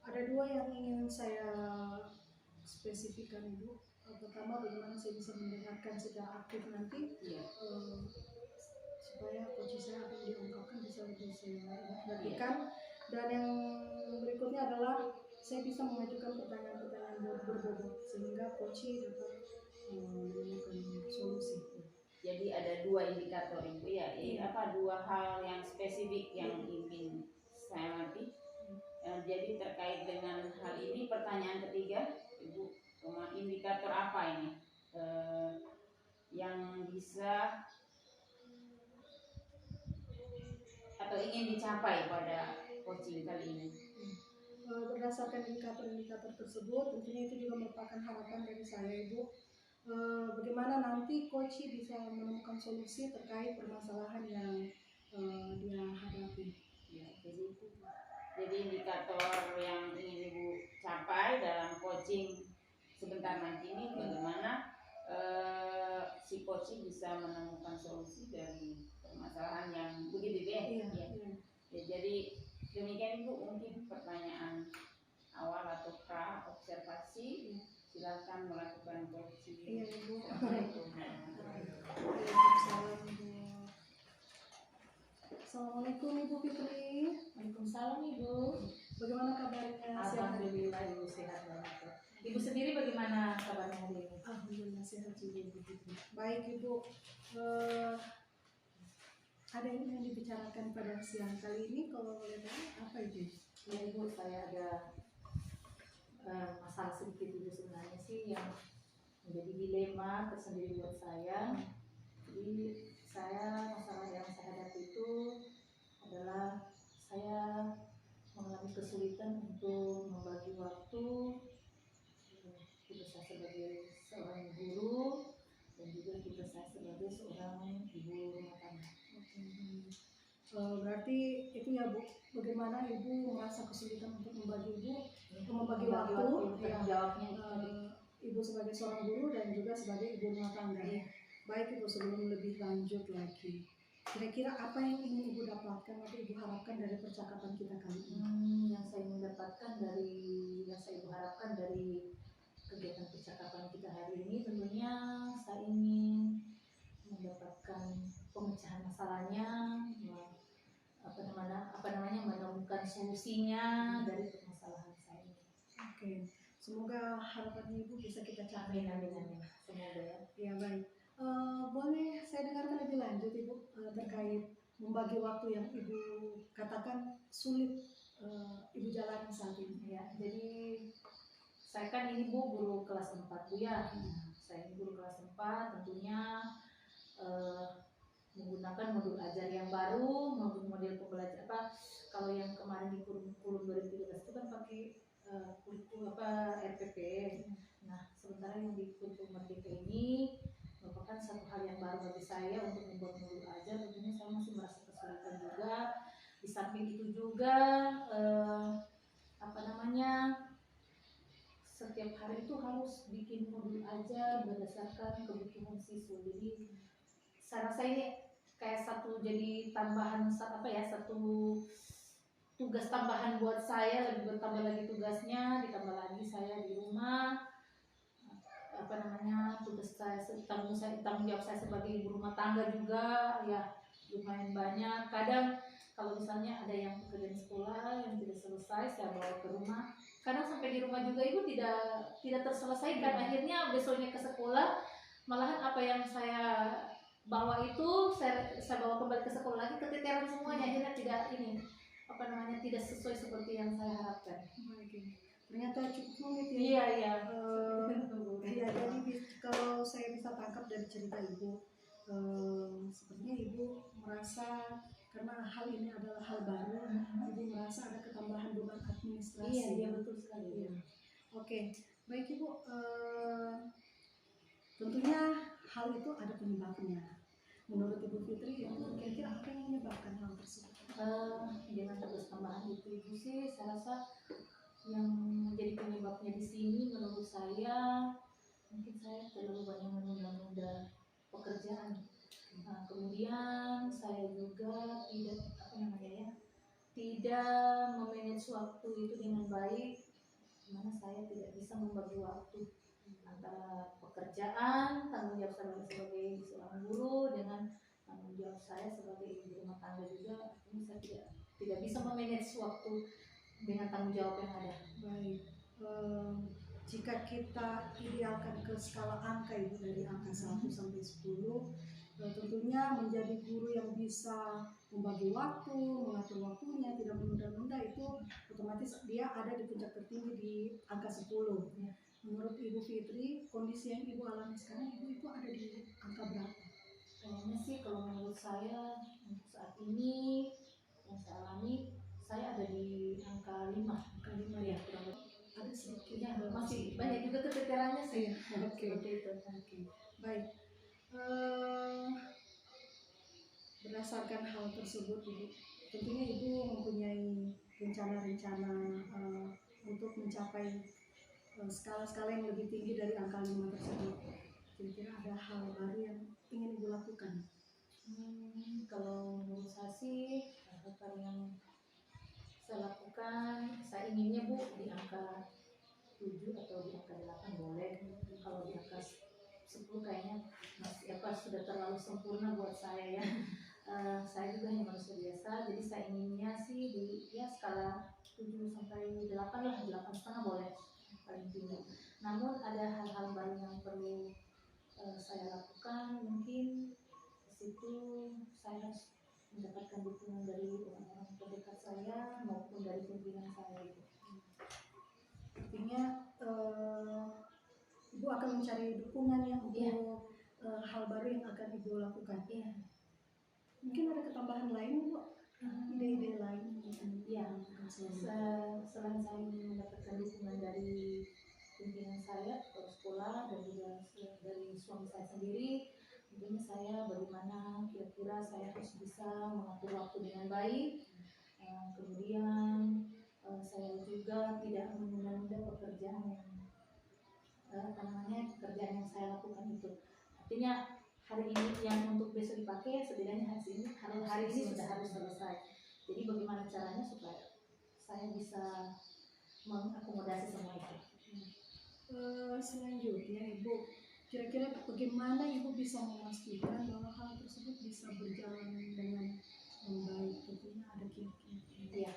Ada 2 yang ingin saya spesifikkan Ibu. pertama bagaimana saya bisa mendengarkan secara aktif nanti Iya. supaya coach saya apa yang diungkapkan bisa lebih saya perhatikan. Dan yang berikutnya adalah saya bisa mengajukan pertanyaan-pertanyaan berbobot sehingga coach dapat menemukan solusi. Jadi ada 2 indikator Ibu ya, dua hal yang spesifik yang ingin saya latih. Jadi terkait dengan hal ini, pertanyaan ketiga, Ibu, indikator apa ini yang bisa atau ingin dicapai pada coaching kali ini? Berdasarkan indikator-indikator tersebut, tentunya itu juga merupakan harapan dari saya, Ibu. Bagaimana nanti coach bisa menemukan solusi terkait permasalahan yang dia hadapi. Ya, jadi indikator yang ingin Ibu capai dalam coaching sebentar nanti ini bagaimana si coaching bisa menemukan solusi dari permasalahan yang begitu ya. Iya. Ya, jadi demikian Ibu, mungkin pertanyaan awal atau pra observasi. Silakan melakukan coaching. Iya, Ibu. Assalamualaikum Ibu Fitri. Waalaikumsalam Ibu. Bagaimana kabarnya? Alhamdulillah Ibu sehat banget. Ibu sendiri bagaimana kabarnya hari ini? Alhamdulillah sehat juga Ibu Fitri. Baik Ibu, ada yang ingin dibicarakan pada siang kali ini, kalau boleh tahu apa itu? Ya Ibu, saya ada masalah sedikit Ibu sebenarnya sih yang menjadi dilema tersendiri buat saya. Jadi masalah yang saya hadapi itu adalah saya mengalami kesulitan untuk membagi waktu. Kita saya sebagai seorang guru dan juga kita saya sebagai seorang ibu rumah tangga. Berarti itu ya Bu, bagaimana Ibu merasa kesulitan untuk membagi waktu jawabnya Ibu sebagai seorang guru dan juga sebagai ibu rumah tangga. Baik Ibu, sebelum lebih lanjut lagi, kira-kira apa yang ingin Ibu dapatkan atau Ibu harapkan dari percakapan kita kali ini? Yang saya Ibu harapkan dari kegiatan percakapan kita hari ini, tentunya saya ingin mendapatkan pemecahan masalahnya, menemukan solusinya dari permasalahan saya ini. Oke, semoga harapan Ibu bisa kita capai. Amin. Semoga ya. Ya baik. Boleh saya dengarkan lebih lanjut Ibu terkait membagi waktu yang Ibu katakan sulit Ibu jalani saat ini. Ya, jadi saya kan ini Bu guru kelas 4 Bu ya. Saya ini guru kelas 4, tentunya menggunakan modul ajar yang baru, model pembelajaran kalau yang kemarin di kurikulum 2013 itu kan pakai kurikulum RPP. Nah, sementara yang di kurikulum Merdeka ini merupakan satu hal yang baru bagi saya untuk membuat modul ajar. Tentunya saya masih merasa kesulitan juga. Di samping itu juga setiap hari itu harus bikin modul ajar berdasarkan kebutuhan siswa. Jadi saya rasa ini kayak satu tugas tambahan buat saya, lebih bertambah lagi tugasnya, ditambah lagi saya di rumah tugas saya, tanggung jawab saya sebagai ibu rumah tangga juga ya lumayan banyak. Kadang kalau misalnya ada yang pekerjaan sekolah yang tidak selesai, saya bawa ke rumah. Kadang sampai di rumah juga ibu tidak terselesaikan. Akhirnya besoknya ke sekolah, malahan apa yang saya bawa itu saya bawa kembali ke sekolah lagi keteteran semuanya. Akhirnya tidak sesuai seperti yang saya harapkan. Ternyata cukup rumit ya. Iya. Jadi kalau saya bisa tangkap dari cerita Ibu, sepertinya Ibu merasa karena hal ini adalah hal baru, Ibu merasa ada ketambahan beban administrasi. Iya betul sekali. Iya. Oke, baik Ibu. Tentunya hal itu ada penyebabnya. Menurut Ibu Fitri, kira-kira apa yang menyebabkan hal tersebut? Dengan tugas tambahan itu Ibu sih, saya rasa yang menjadi penyebabnya di sini menurut saya mungkin saya terlalu banyak menunda-nunda pekerjaan. Kemudian saya juga tidak memanage waktu itu dengan baik, dimana saya tidak bisa membagi waktu antara pekerjaan, tanggung jawab saya sebagai seorang guru dengan tanggung jawab saya sebagai ibu rumah tangga juga. Ini saya tidak bisa memanage waktu dengan tanggung jawab yang ada. Baik. Jika kita idealkan ke skala angka Ibu dari angka 1 sampai 10, tentunya menjadi guru yang bisa membagi waktu, mengatur waktunya, tidak menunda-nunda, itu otomatis dia ada di puncak tertinggi di angka 10. Ya. Menurut Ibu Fitri, kondisi yang Ibu alami sekarang, Ibu itu ada di angka berapa? Kayaknya sih kalau menurut saya untuk saat ini yang saya alami, saya ada di angka 5. Angka 5 Ya, ya? kurang lebih. Ada sedikit. Ya, masih banyak juga keteterannya sih. Oke. Seperti itu. Oke. Baik. Berdasarkan hal tersebut, Ibu, tentunya Ibu mempunyai rencana-rencana untuk mencapai skala-skala yang lebih tinggi dari angka 5 tersebut. Kira-kira ada hal baru yang ingin Ibu lakukan? Kalau menurut saya sih, hal yang saya lakukan, saya inginnya Bu di angka 7 atau di angka 8 boleh. Kalau di angka 10 kayaknya masih sudah terlalu sempurna buat saya ya. Saya juga hanya manusia biasa, jadi saya inginnya sih di skala 7 sampai 8 lah, 8,5 boleh paling tinggi. Namun ada hal-hal baru yang perlu saya lakukan, mungkin di situ saya harus mendapatkan dukungan dari orang-orang terdekat saya maupun dari pimpinan saya itu. Artinya Ibu akan mencari dukungan yang untuk hal baru yang akan Ibu lakukan. Iya. Mungkin ada ketambahan lain, Bu? Ide-ide lain? Iya. Selain saya ingin mendapatkan dukungan dari pimpinan saya atau sekolah dan juga dari suami saya sendiri, tentunya saya bagaimana kira-kira saya harus bisa mengatur waktu dengan baik. Kemudian saya juga tidak menunda-nunda pekerjaan pekerjaan yang saya lakukan itu. Artinya hari ini yang untuk besok dipakai, setidaknya hari ini sudah harus selesai. Jadi bagaimana caranya supaya saya bisa mengakomodasi semua itu. Selanjutnya Ibu, kira-kira bagaimana Ibu bisa memastikan bahwa hal tersebut bisa berjalan dengan baik? Tentunya ada kiat-kiat. Ya,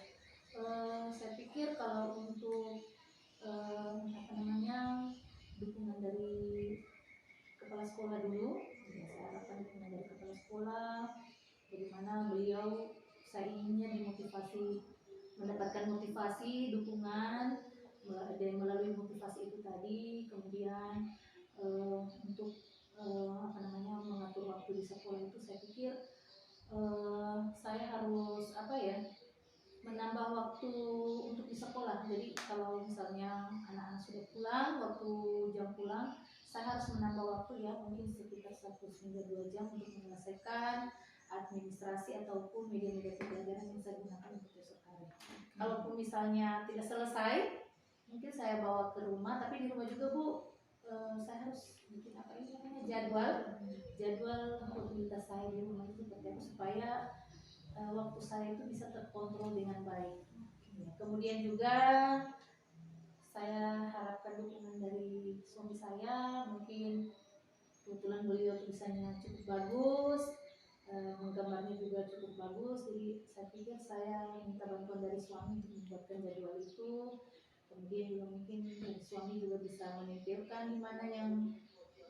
saya pikir kalau untuk dukungan dari kepala sekolah dulu, ya, saya harapkan dukungan dari kepala sekolah, bagaimana beliau, saya inginnya mendapatkan motivasi, dukungan, dan melalui motivasi itu tadi, kemudian untuk mengatur waktu di sekolah itu, saya pikir saya harus menambah waktu untuk di sekolah. Jadi kalau misalnya anak-anak sudah pulang, waktu jam pulang, saya harus menambah waktu ya, mungkin sekitar 1 hingga 2 jam untuk menyelesaikan administrasi ataupun media-media pembelajaran yang saya gunakan untuk besok hari. Kalaupun misalnya tidak selesai, mungkin saya bawa ke rumah, tapi di rumah juga Bu, saya harus bikin jadwal rutinitas saya di rumah itu terjadi supaya waktu saya itu bisa terkontrol dengan baik. Kemudian juga saya harapkan dukungan dari suami saya, mungkin kebetulan beliau tulisannya cukup bagus, menggambarnya juga cukup bagus, jadi saya pikir saya minta bantuan dari suami untuk membuatkan jadwal itu. Kemudian juga mungkin suami juga bisa menempelkan di mana yang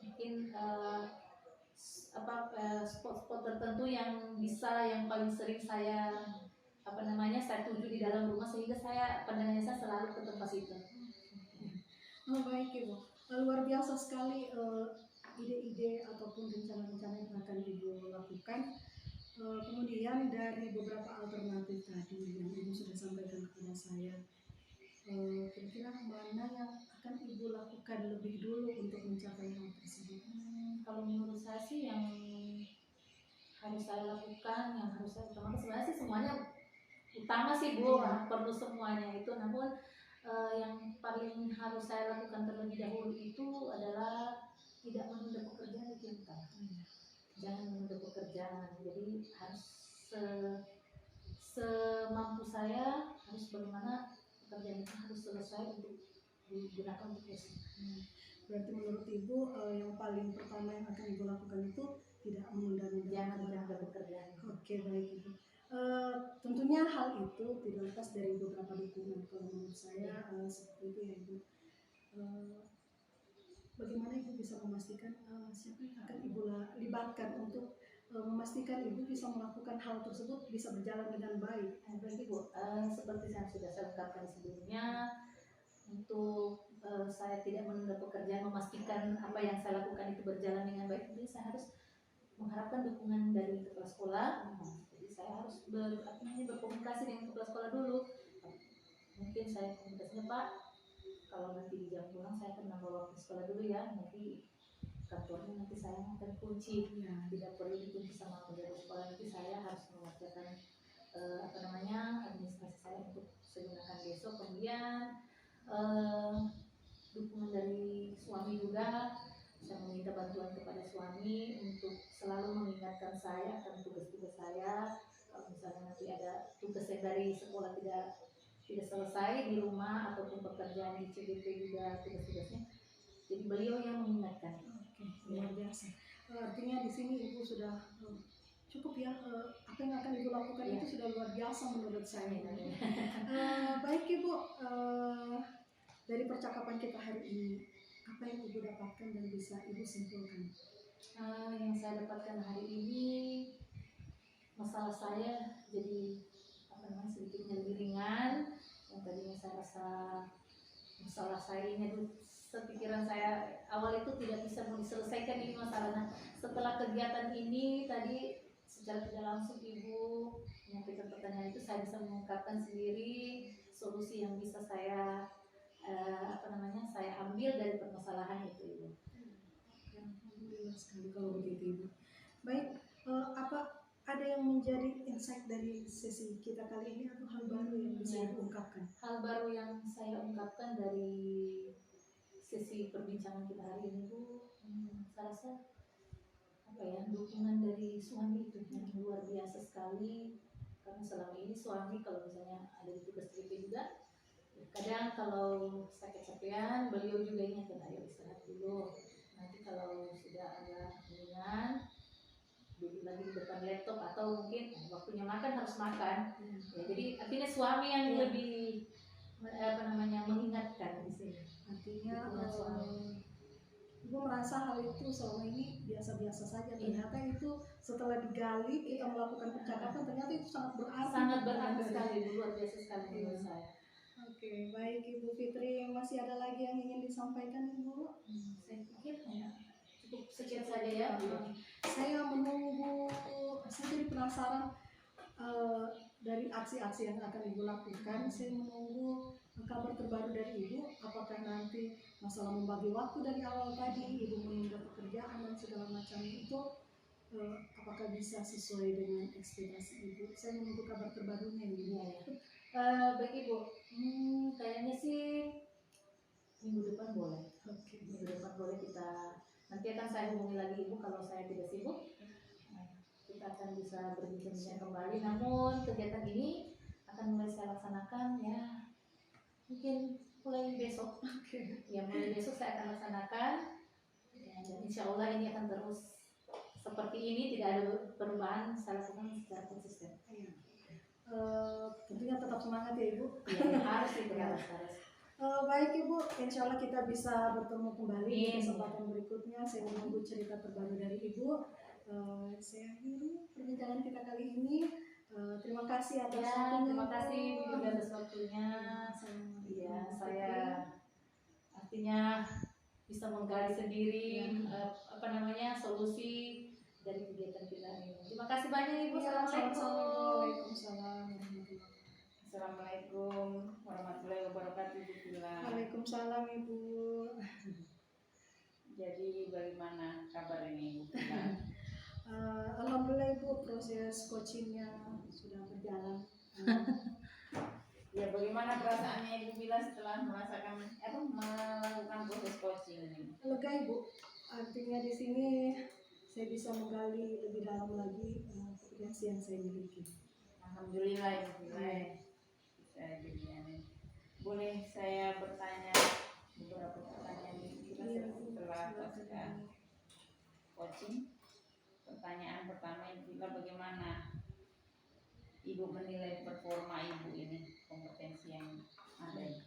mungkin spot-spot tertentu yang paling sering saya tuju di dalam rumah, sehingga pandangannya saya selalu ke tempat itu. Baik Ibu, luar biasa sekali ide-ide ataupun rencana-rencana yang akan Ibu lakukan. Kemudian dari beberapa alternatif tadi yang Ibu sudah sampaikan kepada saya, kira-kira mana yang akan Ibu lakukan lebih dulu untuk mencapai hal tersebut? Kalau menurut saya sih yang harus saya lakukan, yang harus saya utamakan, sebenarnya sih semuanya utama sih Bu, perlu semuanya itu. Namun yang paling harus saya lakukan terlebih dahulu itu adalah tidak menunda pekerjaan itu yang utama. Jangan menunda pekerjaan. Jadi harus semampu saya, harus bagaimana pekerjaan itu harus selesai untuk digunakan untuk besok. Berarti menurut Ibu yang paling pertama yang akan Ibu lakukan itu tidak menunda-nunda Jangan pekerjaan. Oke, baik Ibu. Tentunya hal itu tidak lepas dari beberapa dukungan. Kalau menurut saya seperti itu ya Ibu. Bagaimana Ibu bisa memastikan siapa yang akan Ibu libatkan untuk memastikan Ibu bisa melakukan hal tersebut bisa berjalan dengan baik? Baik Ibu, seperti yang sudah saya ungkapkan sebelumnya, untuk saya tidak menunda pekerjaan, memastikan apa yang saya lakukan itu berjalan dengan baik, jadi saya harus mengharapkan dukungan dari kepala sekolah. Jadi saya harus berkomunikasi dengan kepala sekolah dulu. Mungkin saya komunikasinya, Pak, kalau nanti di jam pulang saya akan nambah waktu sekolah dulu ya, nanti kantornya nanti saya akan kunci, tidak perlu dikunci sama penjaga sekolah, nanti saya harus mengerjakan administrasi saya untuk menggunakan besok. Kemudian dukungan dari suami juga, saya meminta bantuan kepada suami untuk selalu mengingatkan saya akan tugas-tugas saya. Kalau misalnya nanti ada tugas yang dari sekolah tidak selesai di rumah ataupun pekerjaan di CBP juga tugas-tugasnya, jadi beliau yang mengingatkan. Oke, luar biasa. Artinya di sini Ibu sudah cukup ya, apa yang akan Ibu lakukan itu sudah luar biasa menurut saya. Baik Ibu, dari percakapan kita hari ini, apa yang Ibu dapatkan dan bisa Ibu simpulkan? Yang saya dapatkan hari ini, masalah saya jadi sedikitnya lebih ringan. Yang tadinya saya rasa masalah saya ini, sepikiran saya awal itu tidak bisa mau diselesaikan ini masalahnya. Setelah kegiatan ini tadi secara tidak langsung Ibu menyampaikan pertanyaan itu, saya bisa mengungkapkan sendiri solusi yang bisa saya saya ambil dari permasalahan itu Ibu. Alhamdulillah sekali kalau begitu Ibu. Baik, apa ada yang menjadi insight dari sesi kita kali ini atau hal baru yang bisa diungkapkan? Hal baru yang saya ungkapkan dari sesi perbincangan kita hari ini Bu, saya rasa dukungan dari suami itu yang luar biasa sekali. Karena selama ini suami kalau misalnya ada di tugas TP juga, kadang kalau sakit-sakitan beliau juga ingatkan, ayo istirahat dulu, nanti kalau sudah agak mendingan duduk lagi di depan laptop, atau mungkin waktunya makan harus makan. Ya, jadi artinya suami yang lebih mengingatkan di sini. Artinya Ibu merasa hal itu selama ini biasa-biasa saja, ternyata itu setelah digali kita melakukan percakapan ternyata itu sangat berarti. Sangat berarti sekali, luar biasa sekali menurut saya. Oke, baik Ibu Fitri, masih ada lagi yang ingin disampaikan Ibu? Saya pikir cukup sekian saja ya. Saya menunggu, saya jadi penasaran dari aksi-aksi yang akan Ibu lakukan. Saya menunggu kabar terbaru dari Ibu, apakah nanti masalah membagi waktu dari awal tadi Ibu menunda pekerjaan dan segala macam itu apakah bisa sesuai dengan ekspektasi Ibu. Saya menunggu kabar terbarunya Ibu. Baik Ibu, kayaknya sih minggu depan boleh. Minggu depan boleh kita, nanti akan saya hubungi lagi Ibu kalau saya tidak sibuk. Kita akan bisa berbincang kembali. Namun kegiatan ini akan mulai saya laksanakan ya mungkin mulai besok. Ya mulai besok saya akan laksanakan. Ya, dan insya Allah ini akan terus seperti ini, tidak ada perubahan, saya lakukan secara konsisten. Tentunya tetap semangat ya Ibu. Ya, harus itu harus. Baik Ibu, insya Allah kita bisa bertemu kembali di kesempatan berikutnya. Saya menunggu cerita terbaru dari Ibu. Saya akhiri perbincangan kita kali ini. Terima kasih atas waktunya. Terima kasih Ibu atas waktunya. Ya, saya artinya bisa menggali sendiri solusi dari kegiatan kita ini. Terima kasih banyak Ibu. Waalaikumsalam. Assalamualaikum warahmatullahi wabarakatuh. Waalaikumsalam Ibu. Jadi bagaimana kabar ini Ibu? Alhamdulillah Ibu, proses coachingnya sudah berjalan. Ya, bagaimana perasaannya Ibu Bila setelah melakukan proses coaching ini? Lega Ibu, artinya di sini saya bisa menggali lebih dalam lagi kompetensi yang saya miliki. Alhamdulillah Ibu Bila. Boleh saya bertanya beberapa pertanyaan? setelah Silakan. coaching, pertanyaan pertama Ibu Vila, bagaimana Ibu menilai performa Ibu ini, kompetensi yang ada?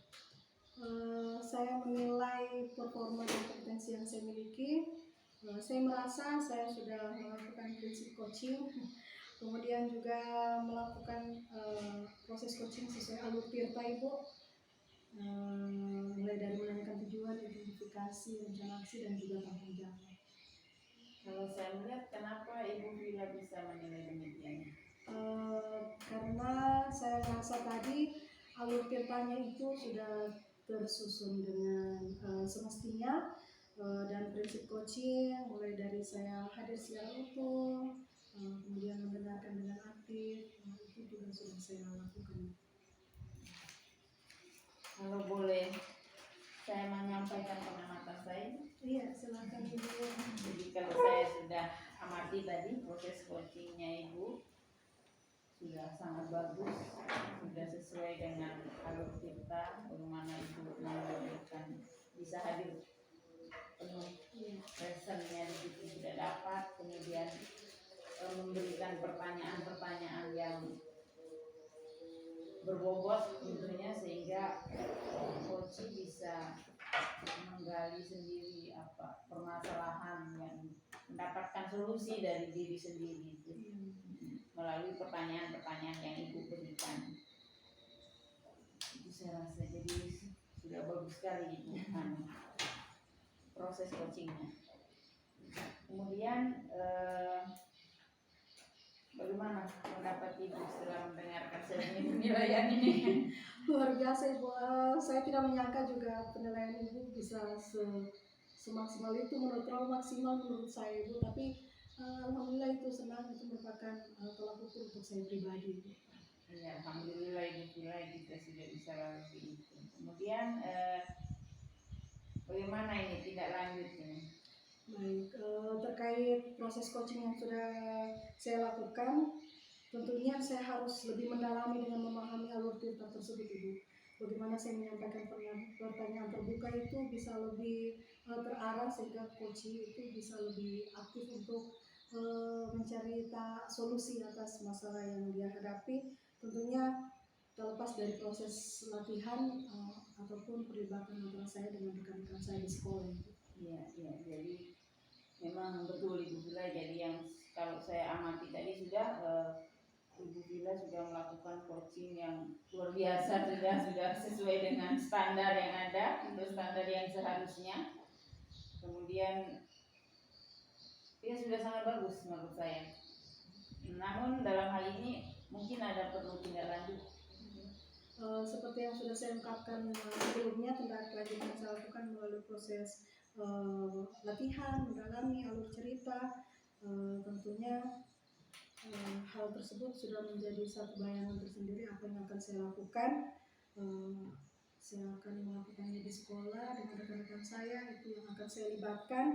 Saya menilai performa dan kompetensi yang saya miliki. Saya merasa saya sudah melakukan prinsip coaching, kemudian juga melakukan proses coaching sesuai alur Tirta Ibu. Mulai dari menanyakan tujuan, identifikasi, rencana aksi, dan juga tanggung jawab. Kalau saya melihat, kenapa Ibu Vila bisa menilai demikian? Karena saya merasa tadi alur Tirtanya itu sudah tersusun dengan semestinya, dan prinsip coaching mulai dari saya hadir secara utuh, kemudian mendengarkan dengan aktif, itu juga sudah saya lakukan. Kalau boleh saya menyampaikan pengamatan saya. Iya, silakan Ibu. Jadi kalau saya sudah amati tadi proses coachingnya Ibu sudah sangat bagus, sudah sesuai dengan alur kita, bagaimana Ibu memberikan bisa hadir penuh lessennya di situ tidak dapat, kemudian memberikan pertanyaan-pertanyaan yang berbobot tentunya, sehingga coach bisa menggali sendiri apa permasalahan yang mendapatkan solusi dari diri sendiri itu melalui pertanyaan-pertanyaan yang Ibu berikan. Itu saya rasa jadi sudah bagus sekali Ibu proses coachingnya. Kemudian bagaimana pendapat Ibu setelah mendengarkan sesi penilaian ini? Luar biasa Ibu. Saya tidak menyangka juga penilaian Ibu bisa semaksimal itu, terlalu maksimal menurut saya Ibu. Tapi alhamdulillah itu senang, itu merupakan tolak ukur untuk saya pribadi Ibu. Ya, alhamdulillah Ibu Vila kita sudah bisa lalui itu. Kemudian bagaimana ini tindak lanjutnya? Baik, terkait proses coaching yang sudah saya lakukan, tentunya saya harus lebih mendalami dengan memahami alur Tirta tersebut Ibu. Bagaimana saya menyampaikan pertanyaan terbuka itu bisa lebih terarah, sehingga coaching itu bisa lebih aktif untuk mencari solusi atas masalah yang dia hadapi. Tentunya terlepas dari proses latihan ataupun perlibatan antara saya dengan rekan-rekan saya di sekolah. Iya, jadi memang betul Ibu Vila. Jadi yang kalau saya amati tadi sudah Ibu Vila sudah melakukan coaching yang luar biasa, sudah sesuai dengan standar yang ada, untuk standar yang seharusnya. Kemudian ya sudah sangat bagus menurut saya. Namun dalam hal ini mungkin ada perlu tindak lanjut. Seperti yang sudah saya ungkapkan sebelumnya, tindak lanjut yang saya lakukan melalui proses latihan, mendalami alur cerita, tentunya hal tersebut sudah menjadi satu bayangan tersendiri apa yang akan saya lakukan. Saya akan melakukannya di sekolah dengan rekan-rekan saya, itu yang akan saya libatkan,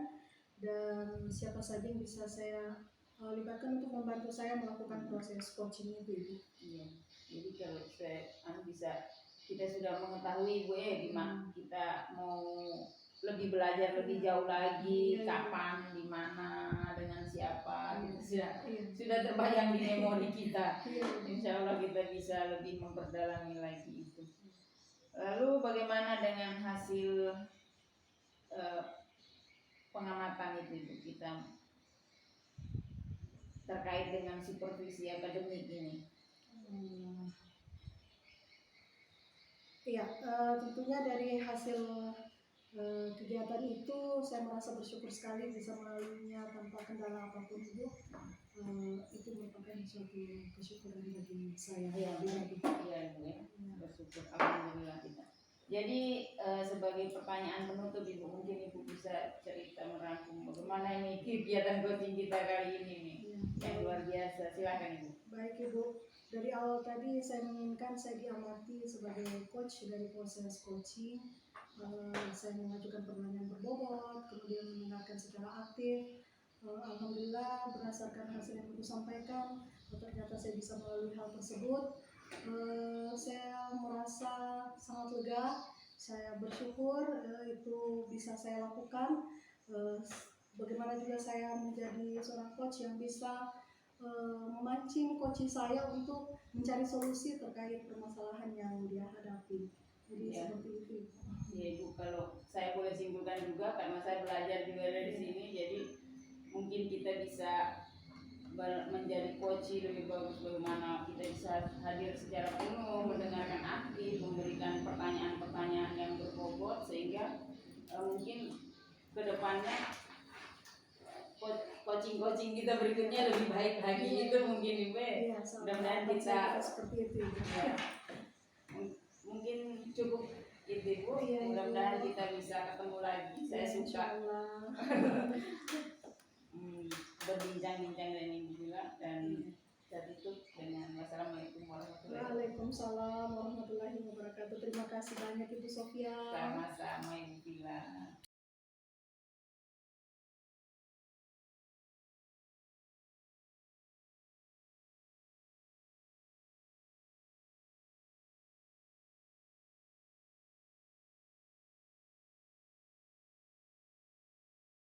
dan siapa saja yang bisa saya libatkan untuk membantu saya melakukan proses coaching itu. Iya, jadi kalau saya bisa, kita sudah mengetahui Bu di mana kita mau lebih belajar lebih jauh lagi, kapan, di mana, dengan siapa, itu sudah terbayang di memori kita. Insya Allah kita bisa lebih memperdalami lagi itu. Lalu bagaimana dengan hasil pengamatan itu kita terkait dengan supervisi akademik ini? Iya, tentunya dari hasil kegiatan itu saya merasa bersyukur sekali bisa melaluinya tanpa kendala apapun Ibu. Itu merupakan suatu kesyukuran bagi saya. Iya Ibu ya, bersyukur alhamdulillah kita. Jadi sebagai pertanyaan penutup Ibu, mungkin Ibu bisa cerita merangkum bagaimana ini kegiatan coaching kita kali ini nih, yang luar biasa. Silakan Ibu. Baik Ibu, dari awal tadi saya menginginkan saya diamati sebagai coach dari proses coaching. Saya mengajukan pertanyaan berbobot, kemudian mendengarkan secara aktif. Alhamdulillah berdasarkan hasil yang Ibu sampaikan, ternyata saya bisa melalui hal tersebut. Saya merasa sangat lega, saya bersyukur itu bisa saya lakukan. Bagaimana juga saya menjadi seorang coach yang bisa memancing coach saya untuk mencari solusi terkait permasalahan yang dia hadapi. Jadi seperti itu. Ya Ibu, kalau saya boleh simpulkan juga karena saya belajar juga dari sini, jadi mungkin kita bisa menjadi coach lebih bagus, bagaimana kita bisa hadir secara penuh, mendengarkan aktif, memberikan pertanyaan-pertanyaan yang berbobot sehingga mungkin kedepannya coaching kita berikutnya lebih baik lagi. Itu mungkin Ibu. Iya, Mudah-mudahan kita seperti itu. Ya, mungkin cukup itu Ibu. Iya, Mudah-mudahan kita bisa ketemu lagi. Saya suka berbincang-bincang dengan Ibu juga, dan saya tutup dengan wassalamualaikum warahmatullahi wabarakatuh. Waalaikumsalam warahmatullahi wabarakatuh. Terima kasih banyak Ibu Sofia. Sama-sama Ibu Bila.